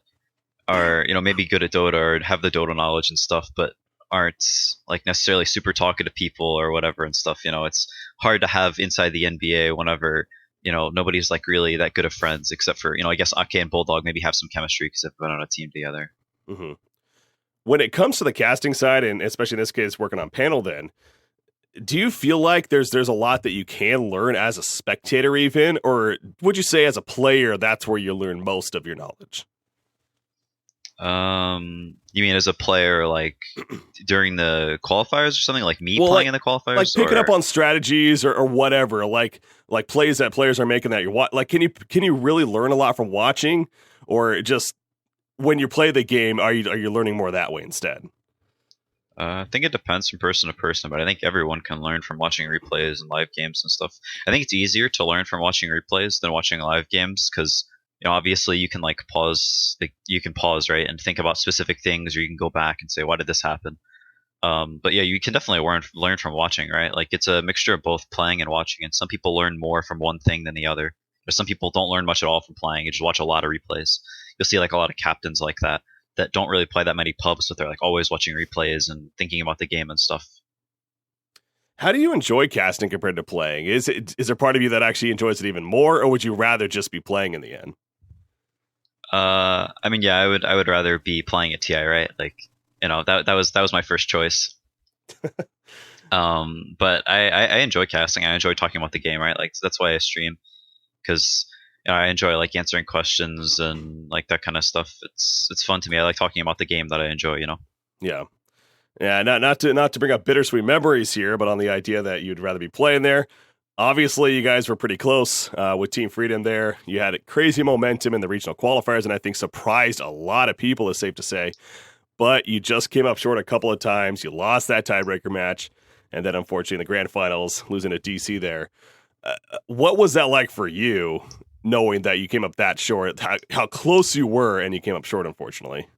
are maybe good at Dota or have the Dota knowledge and stuff, but aren't like necessarily super talkative people or whatever and stuff. It's hard to have inside the NBA whenever nobody's like really that good of friends, except for I guess Akke and Bulldog maybe have some chemistry because they've been on a team together. Mm-hmm. When it comes to the casting side, and especially in this case working on panel, then do you feel like there's a lot that you can learn as a spectator even, or would you say as a player that's where you learn most of your knowledge? You mean as a player, like during the qualifiers or something, like me playing in the qualifiers, like picking up on strategies or whatever, like plays that players are making that you're like, can you really learn a lot from watching, or just when you play the game, are you learning more that way instead? I think it depends from person to person, but I think everyone can learn from watching replays and live games and stuff. I think it's easier to learn from watching replays than watching live games, because obviously you can like pause, right, and think about specific things, or you can go back and say, why did this happen? But yeah, you can definitely learn from watching, right? Like it's a mixture of both playing and watching, and some people learn more from one thing than the other. There's some people don't learn much at all from playing, you just watch a lot of replays. You'll see like a lot of captains like that don't really play that many pubs, but they're like always watching replays and thinking about the game and stuff. How do you enjoy casting compared to playing? Is there part of you that actually enjoys it even more, or would you rather just be playing in the end? I mean, yeah, I would rather be playing at TI, right? Like, that was my first choice. But I enjoy casting. I enjoy talking about the game, right? Like that's why I stream, because I enjoy like answering questions and like that kind of stuff. It's fun to me. I like talking about the game that I enjoy. Yeah. Yeah, not to bring up bittersweet memories here, but on the idea that you'd rather be playing there. Obviously, you guys were pretty close with Team Freedom there. You had crazy momentum in the regional qualifiers, and I think surprised a lot of people, is safe to say. But you just came up short a couple of times. You lost that tiebreaker match, and then unfortunately in the grand finals, losing to DC there. What was that like for you, knowing that you came up that short, how close you were, and you came up short, unfortunately?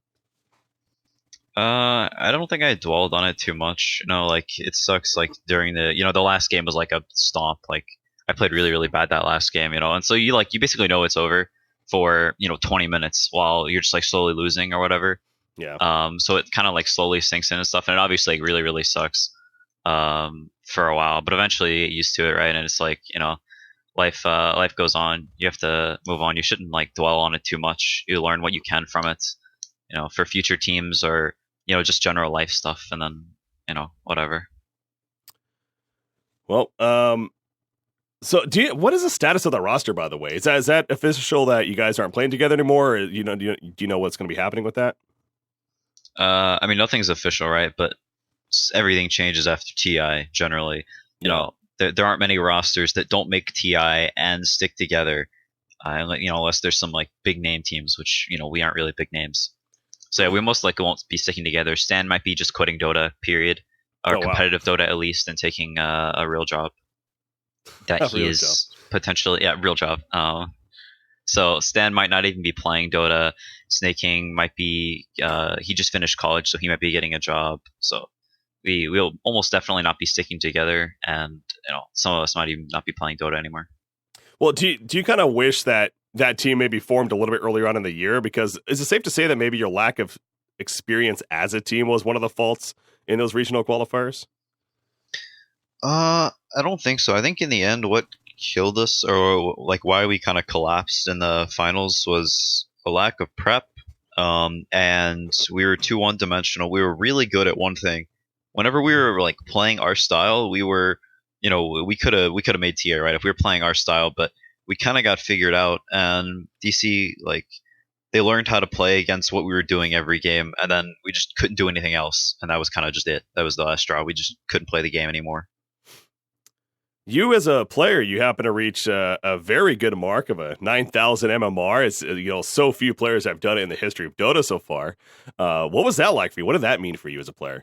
I don't think I dwelled on it too much. Like it sucks. Like during the last game was like a stomp. Like I played really, really bad that last game. And so you basically know it's over for 20 minutes while you're just like slowly losing or whatever. Yeah. So it kind of like slowly sinks in and stuff, and it obviously like really, really sucks. For a while, but eventually you get used to it, right? And it's like life goes on. You have to move on. You shouldn't like dwell on it too much. You learn what you can from it, for future teams or just general life stuff, and then whatever. Well, so what is the status of the roster, by the way? Is that official that you guys aren't playing together anymore? Or, do you know what's going to be happening with that? I mean, nothing's official, right? But everything changes after TI. Generally, there aren't many rosters that don't make TI and stick together, unless there's some like big name teams, which we aren't really big names. So yeah, we most likely won't be sticking together. Stan might be just quitting Dota, period, or competitive Dota at least, and taking a real job that he is potentially real job. So Stan might not even be playing Dota. Snaking might be he just finished college, so he might be getting a job. So we'll almost definitely not be sticking together, and some of us might even not be playing Dota anymore. Well, do you kind of wish that team maybe formed a little bit earlier on in the year? Because is it safe to say that maybe your lack of experience as a team was one of the faults in those regional qualifiers? I don't think so. I think in the end, what killed us, or like why we kind of collapsed in the finals, was a lack of prep. And we were too one-dimensional. We were really good at one thing. Whenever we were like playing our style, we were, we could have made tier, right, if we were playing our style, but we kind of got figured out, and DC, like, they learned how to play against what we were doing every game, and then we just couldn't do anything else, and that was kind of just it. That was the last straw. We just couldn't play the game anymore. You as a player, you happen to reach a very good mark of a 9,000 MMR. It's so few players have done it in the history of Dota so far. What was that like for you? What did that mean for you as a player?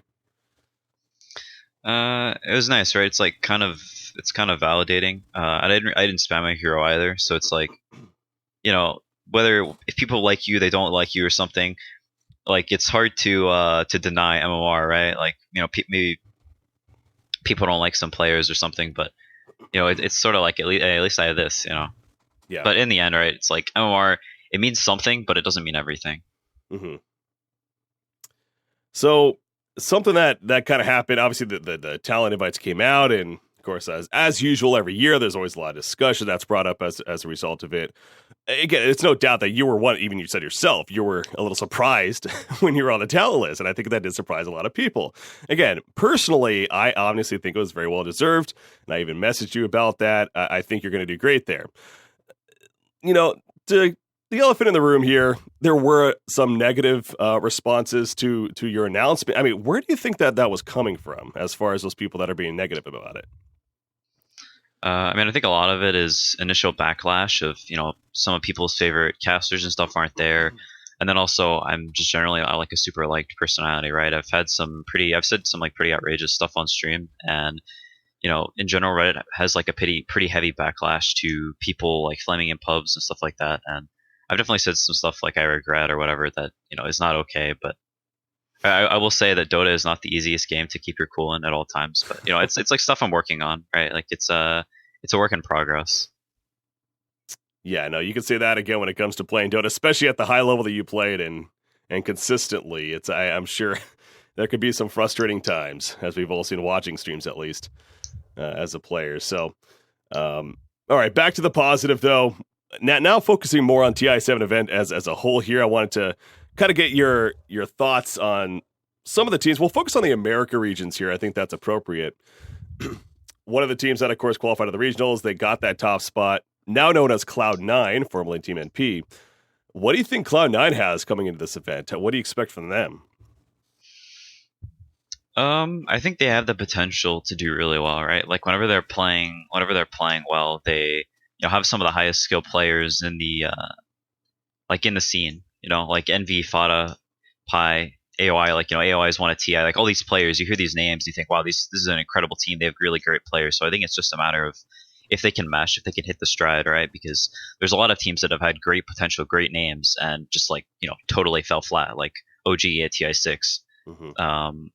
It was nice, right? It's like kind of validating. I didn't spam my hero either, so it's like, whether if people like you, they don't like you or something. Like it's hard to deny MMR, right? Like maybe people don't like some players or something, but it's sort of like at least I have this, Yeah. But in the end, right? It's like MMR. It means something, but it doesn't mean everything. Mm-hmm. So something that kind of happened. Obviously, the talent invites came out, and of course, as usual, every year there's always a lot of discussion that's brought up as a result of it. Again, it's no doubt that you were one. Even you said yourself, you were a little surprised when you were on the talent list, and I think that did surprise a lot of people. Again, personally, I honestly think it was very well deserved, and I even messaged you about that. I think you're going to do great there. The elephant in the room here, there were some negative responses to your announcement. I mean, where do you think that was coming from as far as those people that are being negative about it? I mean, I think a lot of it is initial backlash of, some of people's favorite casters and stuff aren't there. And then also I'm just generally, I like a super liked personality, right? I've said some pretty outrageous stuff on stream, and, in general, Reddit has like a pretty heavy backlash to people like flaming in pubs and stuff like that. And I've definitely said some stuff like I regret or whatever that, is not okay. But I will say that Dota is not the easiest game to keep your cool in at all times. But, it's like stuff I'm working on, right? Like it's a work in progress. Yeah, no, you can say that again when it comes to playing Dota, especially at the high level that you played and consistently. I'm sure there could be some frustrating times, as we've all seen watching streams, at least as a player. So, all right, back to the positive though. Now focusing more on TI7 event as a whole here, I wanted to kind of get your thoughts on some of the teams. We'll focus on the America regions here. I think that's appropriate. One of the teams that, of course, qualified to the regionals, they got that top spot. now known as Cloud9, formerly Team NP. What do you think Cloud9 has coming into this event? What do you expect from them? I think they have the potential to do really well, right? Like whenever they're playing well, they have some of the highest skill players in the like in the scene. Like NV, Fada, Pi, AOI. Like AOI is one of TI. Like all these players, you hear these names, you think, wow, this is an incredible team. They have really great players. So I think it's just a matter of if they can mesh, if they can hit the stride, right? Because there's a lot of teams that have had great potential, great names, and just like totally fell flat, like OG at TI6.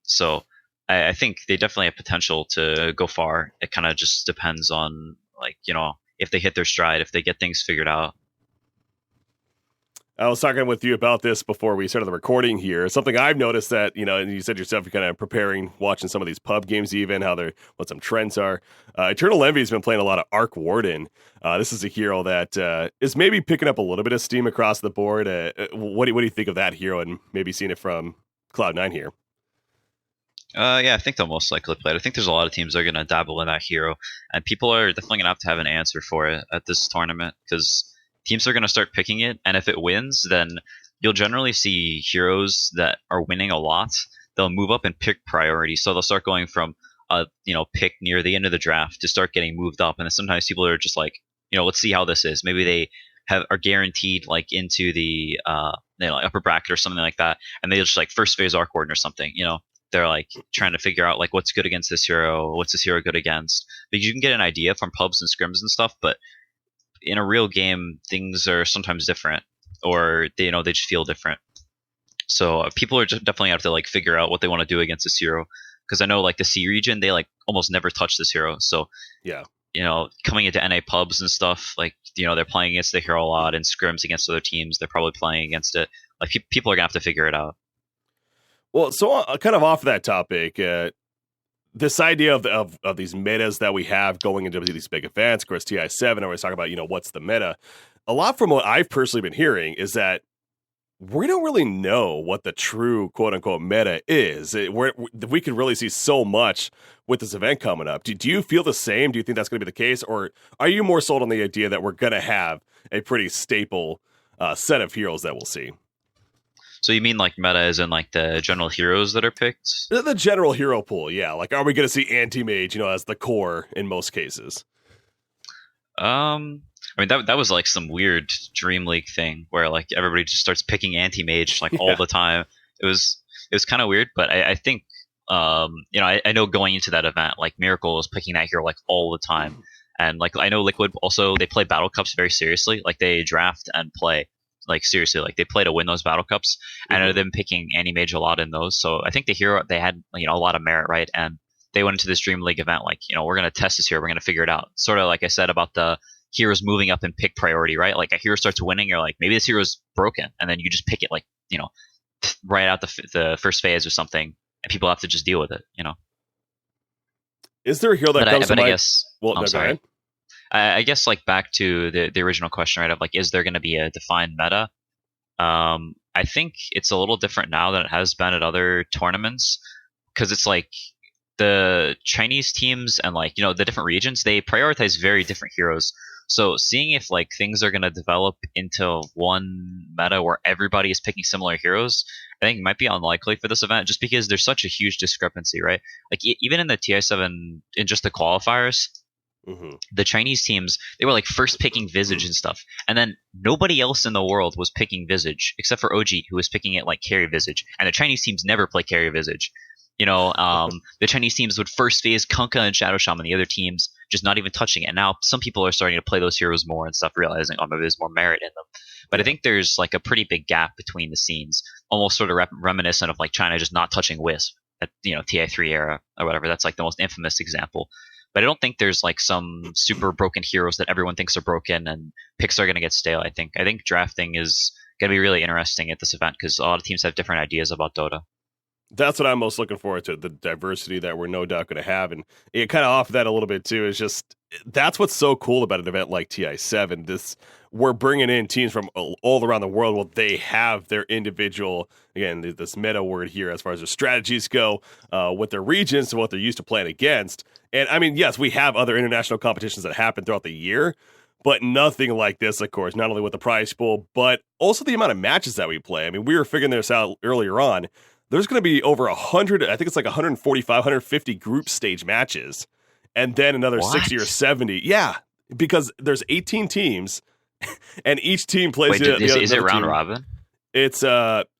So I think they definitely have potential to go far. It kind of just depends on like if they hit their stride, if they get things figured out. I was talking with you about this before we started the recording here. Something I've noticed that, and you said yourself, you're kind of preparing, watching some of these pub games even, what some trends are. Eternal Envy's been playing a lot of Arc Warden. This is a hero that is maybe picking up a little bit of steam across the board. What do you think of that hero and maybe seeing it from Cloud9 here? Yeah, I think they'll most likely play it. I think there's a lot of teams that are going to dabble in that hero, and people are definitely going to have an answer for it at this tournament because teams are going to start picking it, and if it wins, then you'll generally see heroes that are winning a lot. They'll move up and pick priority, so they'll start going from pick near the end of the draft to start getting moved up, and then sometimes people are just like, let's see how this is. Maybe they are guaranteed like into the upper bracket or something like that, and they just like first phase Arc Warden or something. They're like trying to figure out like what's good against this hero, what's this hero good against. Because you can get an idea from pubs and scrims and stuff, but in a real game, things are sometimes different, or they just feel different. So people are just definitely have to like figure out what they want to do against this hero. Because I know like the C region, they like almost never touch this hero. So yeah, coming into NA pubs and stuff, like they're playing against the hero a lot, and scrims against other teams, they're probably playing against it. Like people are gonna have to figure it out. Well, so kind of off that topic, this idea of these metas that we have going into these big events, of course, TI7, always talk about, what's the meta. A lot from what I've personally been hearing is that we don't really know what the true quote unquote meta is. We can really see so much with this event coming up. Do you feel the same? Do you think that's going to be the case? Or are you more sold on the idea that we're going to have a pretty staple set of heroes that we'll see? So you mean like meta as in like the general heroes that are picked? The general hero pool, yeah. Like, are we going to see anti-mage, as the core in most cases? I mean, that was like some weird Dream League thing where like everybody just starts picking anti-mage like all the time. It was kind of weird, but I think I know going into that event, like Miracle was picking that hero like all the time, and like I know Liquid also, they play battle cups very seriously. Like they draft and play. Like seriously, like they play to win those battle cups. I know them picking anti-mage a lot in those. So I think the hero, they had a lot of merit, right? And they went into this Dream League event like, we're gonna test this hero, we're gonna figure it out. Sort of like I said about the heroes moving up and pick priority, right? Like a hero starts winning, you're like, maybe this hero's broken, and then you just pick it like right out the first phase or something, and people have to just deal with it. Is there a hero that comes to mind? I guess. Well, no, sorry. Go ahead. I guess like back to the original question, right? Of like, is there going to be a defined meta? I think it's a little different now than it has been at other tournaments, because it's like the Chinese teams and like the different regions, they prioritize very different heroes. So seeing if like things are going to develop into one meta where everybody is picking similar heroes, I think might be unlikely for this event, just because there's such a huge discrepancy, right? Like even in the TI7, in just the qualifiers. The Chinese teams, they were like first picking Visage and stuff, and then nobody else in the world was picking Visage except for OG, who was picking it like carry Visage, and the Chinese teams never play carry Visage. The Chinese teams would first phase Kunkka and Shadow Shaman, the other teams just not even touching it. And now some people are starting to play those heroes more and stuff, realizing maybe there's more merit in them. But I think there's like a pretty big gap between the scenes, almost sort of reminiscent of like China just not touching Wisp at TI3 era or whatever. That's like the most infamous example. But I don't think there's like some super broken heroes that everyone thinks are broken and picks are going to get stale. I think drafting is going to be really interesting at this event because a lot of teams have different ideas about Dota. That's what I'm most looking forward to, the diversity that we're no doubt going to have. And it kind of off that a little bit too, is just that's what's so cool about an event like TI7. We're bringing in teams from all around the world. Well, they have their individual, again, this meta word here as far as their strategies go, with their regions and what they're used to playing against. And I mean, yes, we have other international competitions that happen throughout the year, but nothing like this, of course, not only with the prize pool, but also the amount of matches that we play. I mean, we were figuring this out earlier on. There's going to be over 100, I think it's like 145, 150 group stage matches, and then another 60 or 70. Yeah, because there's 18 teams, and each team plays. Wait, is it round robin? It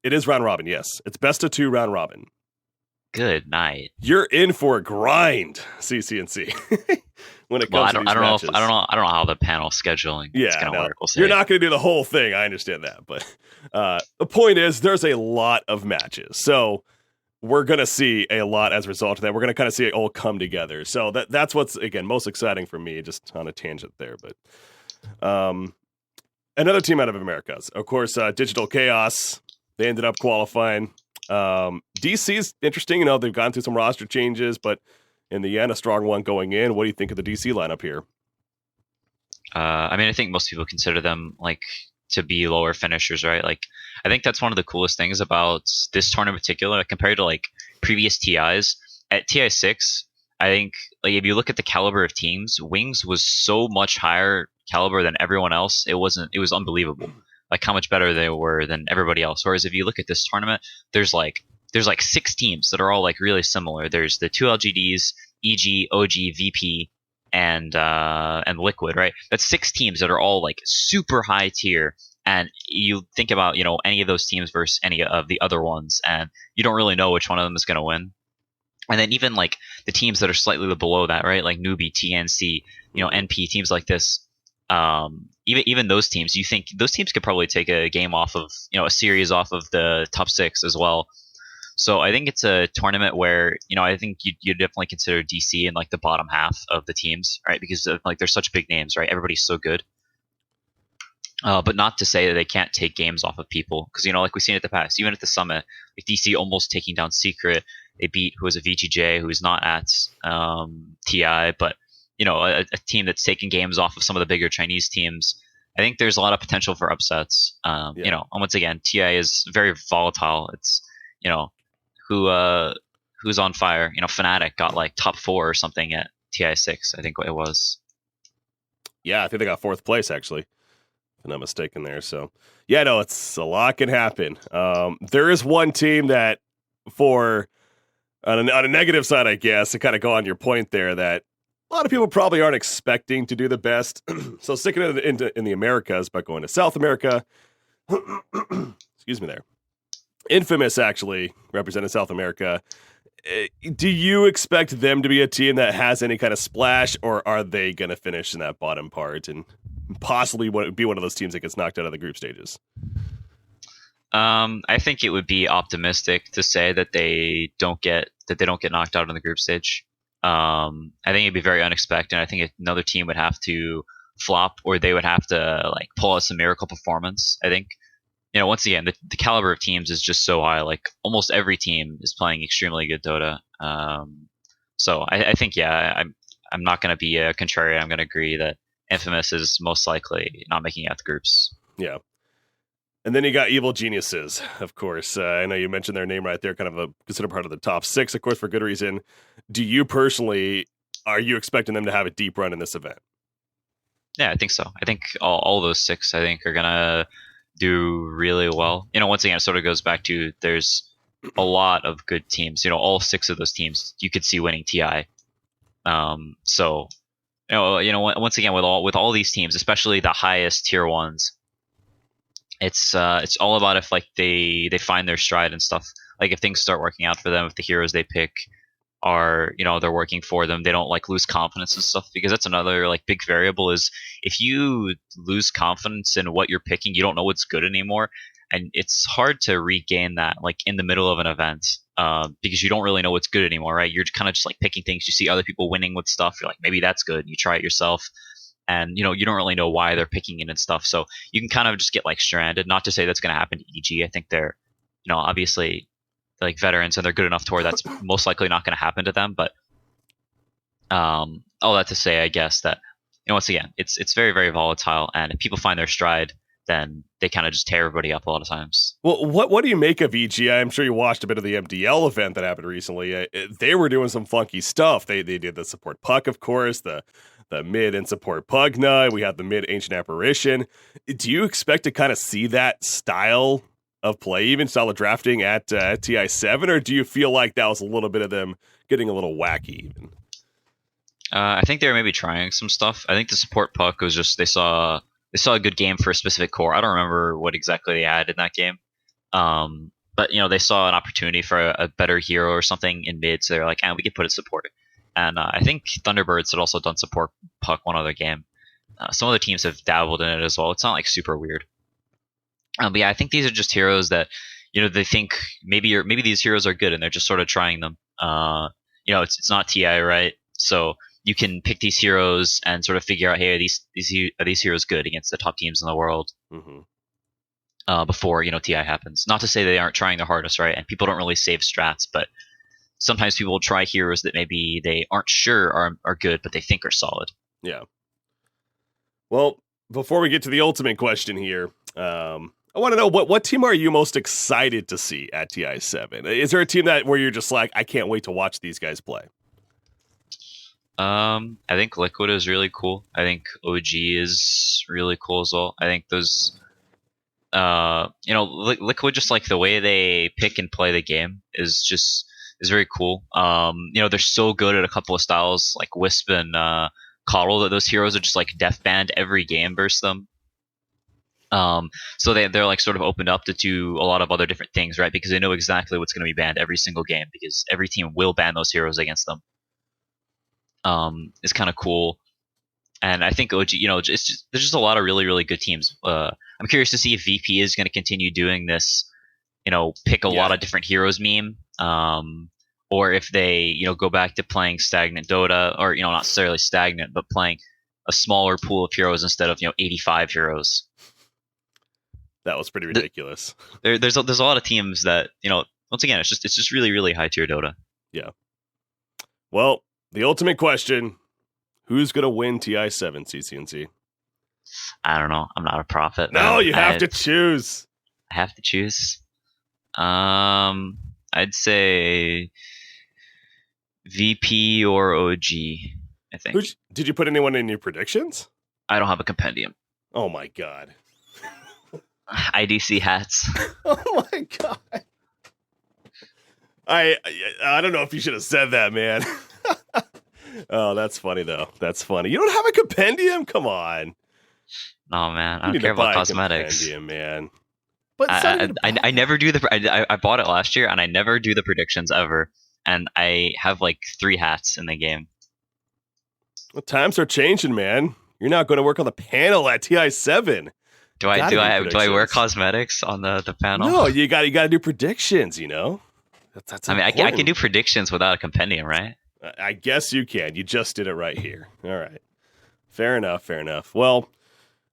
is round robin. Yes, it's best of 2 round robin. Good night. You're in for a grind, CCnC. When it comes to these matches. I don't know how the panel scheduling is going to work. We'll see. You're not going to do the whole thing. I understand that, but the point is, there's a lot of matches, so we're going to see a lot as a result of that. We're going to kind of see it all come together. So that's what's again most exciting for me. Just on a tangent there, but another team out of Americas, of course, Digital Chaos. They ended up qualifying. DC's interesting. You know, they've gone through some roster changes, but in the end, a strong one going in. What do you think of the DC lineup here? I mean, I think most people consider them like to be lower finishers, right? Like, I think that's one of the coolest things about this tournament in particular, compared to like previous TIs. At TI6, I think like if you look at the caliber of teams, Wings was so much higher caliber than everyone else. It was unbelievable, like how much better they were than everybody else. Whereas if you look at this tournament, there's like 6 teams that are all like really similar. There's the 2 LGDs, EG, OG, VP, and Liquid, right? That's 6 teams that are all like super high tier. And you think about, you know, any of those teams versus any of the other ones, and you don't really know which one of them is going to win. And then even like the teams that are slightly below that, right? Like Newbie, TNC, you know, NP, teams like this. Even those teams, you think those teams could probably take a game off of, you know, a series off of the top 6 as well. So I think it's a tournament where, you know, I think you definitely consider DC in like the bottom half of the teams, right? Because like they're such big names, right? Everybody's so good. But not to say that they can't take games off of people, because, you know, like we've seen at the past, even at the summit, like DC almost taking down Secret. They beat who was a VGJ, who's not at TI, but, you know, a team that's taking games off of some of the bigger Chinese teams. I think there's a lot of potential for upsets. You know, and once again, TI is very volatile. It's, you know, who's on fire. You know, Fnatic got like top 4 or something at TI6, I think it was. Yeah, I think they got 4th place, actually, if I'm not mistaken there. So, yeah, no, it's a lot can happen. There is one team that, on a negative side, I guess, to kind of go on your point there, that a lot of people probably aren't expecting to do the best. So sticking it in the Americas, but going to South America, excuse me there. Infamous actually represented South America. Do you expect them to be a team that has any kind of splash, or are they going to finish in that bottom part and possibly be one of those teams that gets knocked out of the group stages? I think it would be optimistic to say that they don't get knocked out in the group stage. I think it'd be very unexpected. I think another team would have to flop, or they would have to like pull out some miracle performance. I think, you know, once again, the caliber of teams is just so high. Like almost every team is playing extremely good Dota. So I think, yeah, I'm not going to be a contrarian. I'm going to agree that Infamous is most likely not making it out the groups. Yeah. And then you got Evil Geniuses, of course. I know you mentioned their name right there, kind of considered part of the top 6, of course, for good reason. Do you personally, are you expecting them to have a deep run in this event? Yeah, I think so. I think all those 6, I think, are going to do really well. You know, once again, it sort of goes back to there's a lot of good teams. You know, all 6 of those teams you could see winning TI. So, you know, once again, with all these teams, especially the highest tier ones, it's all about if like they find their stride and stuff. Like if things start working out for them, if the heroes they pick are, you know, they're working for them, they don't like lose confidence and stuff, because that's another like big variable. Is if you lose confidence in what you're picking, you don't know what's good anymore, and it's hard to regain that like in the middle of an event, because you don't really know what's good anymore, right? You're kind of just like picking things, you see other people winning with stuff, you're like, maybe that's good, you try it yourself, and you know, you don't really know why they're picking it and stuff, so you can kind of just get like stranded. Not to say that's going to happen to EG. I think they're, you know, obviously like veterans and they're good enough to where that's most likely not going to happen to them. But all that to say, I guess that, you know, once again, it's very, very volatile, and if people find their stride, then they kind of just tear everybody up a lot of times. Well, what do you make of EG? I'm sure you watched a bit of the MDL event that happened recently. They were doing some funky stuff. They did the support puck, of course, the the mid and support Pugna. We have the mid Ancient Apparition. Do you expect to kind of see that style of play, even style of drafting at TI7, or do you feel like that was a little bit of them getting a little wacky even? I think they were maybe trying some stuff. I think the support puck was just they saw a good game for a specific core. I don't remember what exactly they had in that game, but they saw an opportunity for a better hero or something in mid, so they're like, we could put it support. And I think Thunderbirds had also done support puck one other game. Some other teams have dabbled in it as well. It's not like super weird. But yeah, I think these are just heroes that they think maybe these heroes are good, and they're just sort of trying them. It's not TI, right? So you can pick these heroes and sort of figure out, hey, are these heroes good against the top teams in the world? Mm-hmm. Before TI happens. Not to say they aren't trying their hardest, right? And people don't really save strats, but sometimes people will try heroes that maybe they aren't sure are good, but they think are solid. Yeah. Well, before we get to the ultimate question here, I want to know what team are you most excited to see at TI7? Is there a team where you're just like, I can't wait to watch these guys play? I think Liquid is really cool. I think OG is really cool as well. I think those, Liquid, just like the way they pick and play the game is very cool. They're so good at a couple of styles like Wisp and Coddle that those heroes are just like death banned every game versus them. So they're like sort of opened up to do a lot of other different things, right? Because they know exactly what's going to be banned every single game because every team will ban those heroes against them. Is kind of cool, and I think OG, there's just a lot of really, really good teams. I'm curious to see if VP is going to continue doing this, pick a lot of different heroes meme, or if they, go back to playing stagnant Dota, or not necessarily stagnant, but playing a smaller pool of heroes instead of 85 heroes. That was pretty ridiculous. There's a lot of teams that once again, it's just really, really high tier Dota. Yeah. Well. The ultimate question, who's going to win TI7, CCnC? I don't know. I'm not a prophet. No, you have to choose. I have to choose. I'd say VP or OG, I think. Did you put anyone in your predictions? I don't have a compendium. Oh, my God. IDC hats. Oh, my God. I don't know if you should have said that, man. Oh, that's funny though. That's funny. You don't have a compendium? Come on. No, man. I don't care about cosmetics. Compendium, man. But I never do I bought it last year and I never do the predictions ever. And I have like 3 hats in the game. Well, times are changing, man. You're not going to work on the panel at TI7. Do I wear cosmetics on the panel? No, you got to do predictions. That's I can do predictions without a compendium, right? I guess you can. You just did it right here. All right. Fair enough. Well,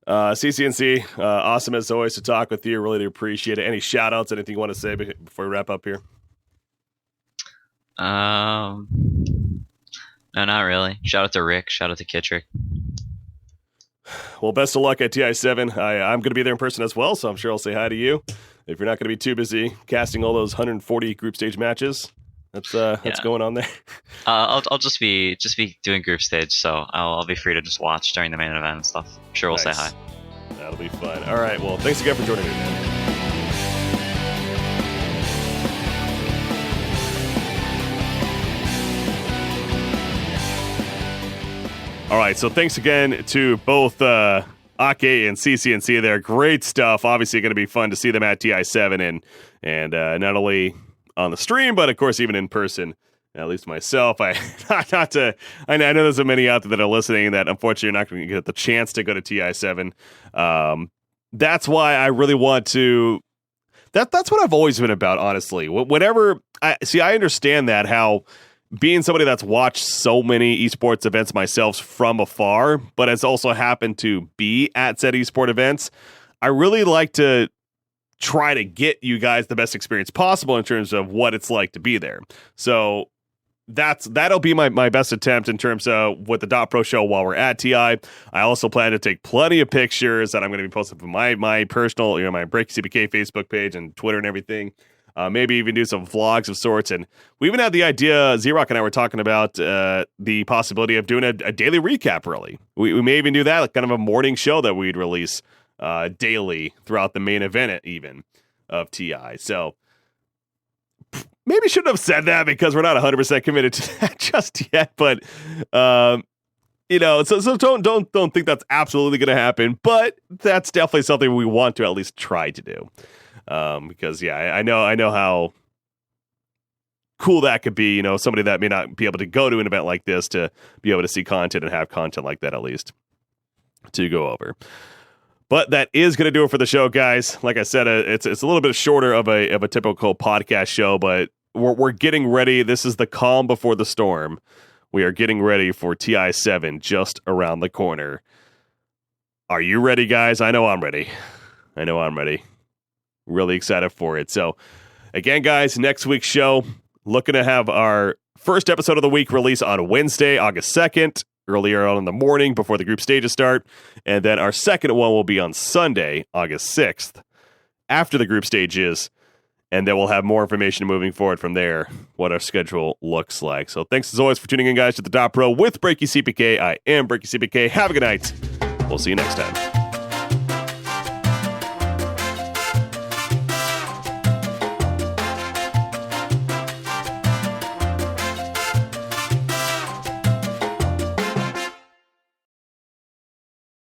CCnC, awesome as always to talk with you. Really do appreciate it. Any shout outs, anything you want to say before we wrap up here? No, not really. Shout out to Rick. Shout out to Kittrick. Well, best of luck at TI7. I'm going to be there in person as well, so I'm sure I'll say hi to you. If you're not going to be too busy casting all those 140 group stage matches. That's going on there. I'll just be doing group stage, so I'll be free to just watch during the main event and stuff. I'm sure we'll say hi. That'll be fun. All right. Well, thanks again for joining me, man. All right. So thanks again to both Akke and CCnC there. Great stuff. Obviously, going to be fun to see them at TI7 and not only on the stream, but of course, even in person. At least myself, I know there's so many out there that are listening that unfortunately you're not going to get the chance to go to TI7. That's why I really want to. That's what I've always been about, honestly. Whenever I understand that how being somebody that's watched so many esports events myself from afar, but has also happened to be at said esport events. I really like to try to get you guys the best experience possible in terms of what it's like to be there. So that'll be my best attempt in terms of with the DotPro show while we're at TI. I also plan to take plenty of pictures that I'm going to be posting from my personal, my BreakyCPK Facebook page and Twitter and everything. Maybe even do some vlogs of sorts. And we even had the idea, Z-Rock and I were talking about the possibility of doing a daily recap, really. We may even do that, like kind of a morning show that we'd release daily throughout the main event even of TI. So maybe shouldn't have said that because we're not 100% committed to that just yet. But, so don't think that's absolutely going to happen. But that's definitely something we want to at least try to do. Because I know how cool that could be, somebody that may not be able to go to an event like this to be able to see content and have content like that at least to go over. But that is going to do it for the show, guys. Like I said, it's a little bit shorter of a typical podcast show, but we're getting ready. This is the calm before the storm. We are getting ready for TI7 just around the corner. Are you ready, guys? I know I'm ready. Really excited for it. So, again, guys, next week's show, looking to have our first episode of the week release on Wednesday, August 2nd, earlier on in the morning before the group stages start. And then our second one will be on Sunday, August 6th, after the group stages. And then we'll have more information moving forward from there, what our schedule looks like. So, thanks as always for tuning in, guys, to the DotPro with BreakyCPK. I am BreakyCPK. Have a good night. We'll see you next time.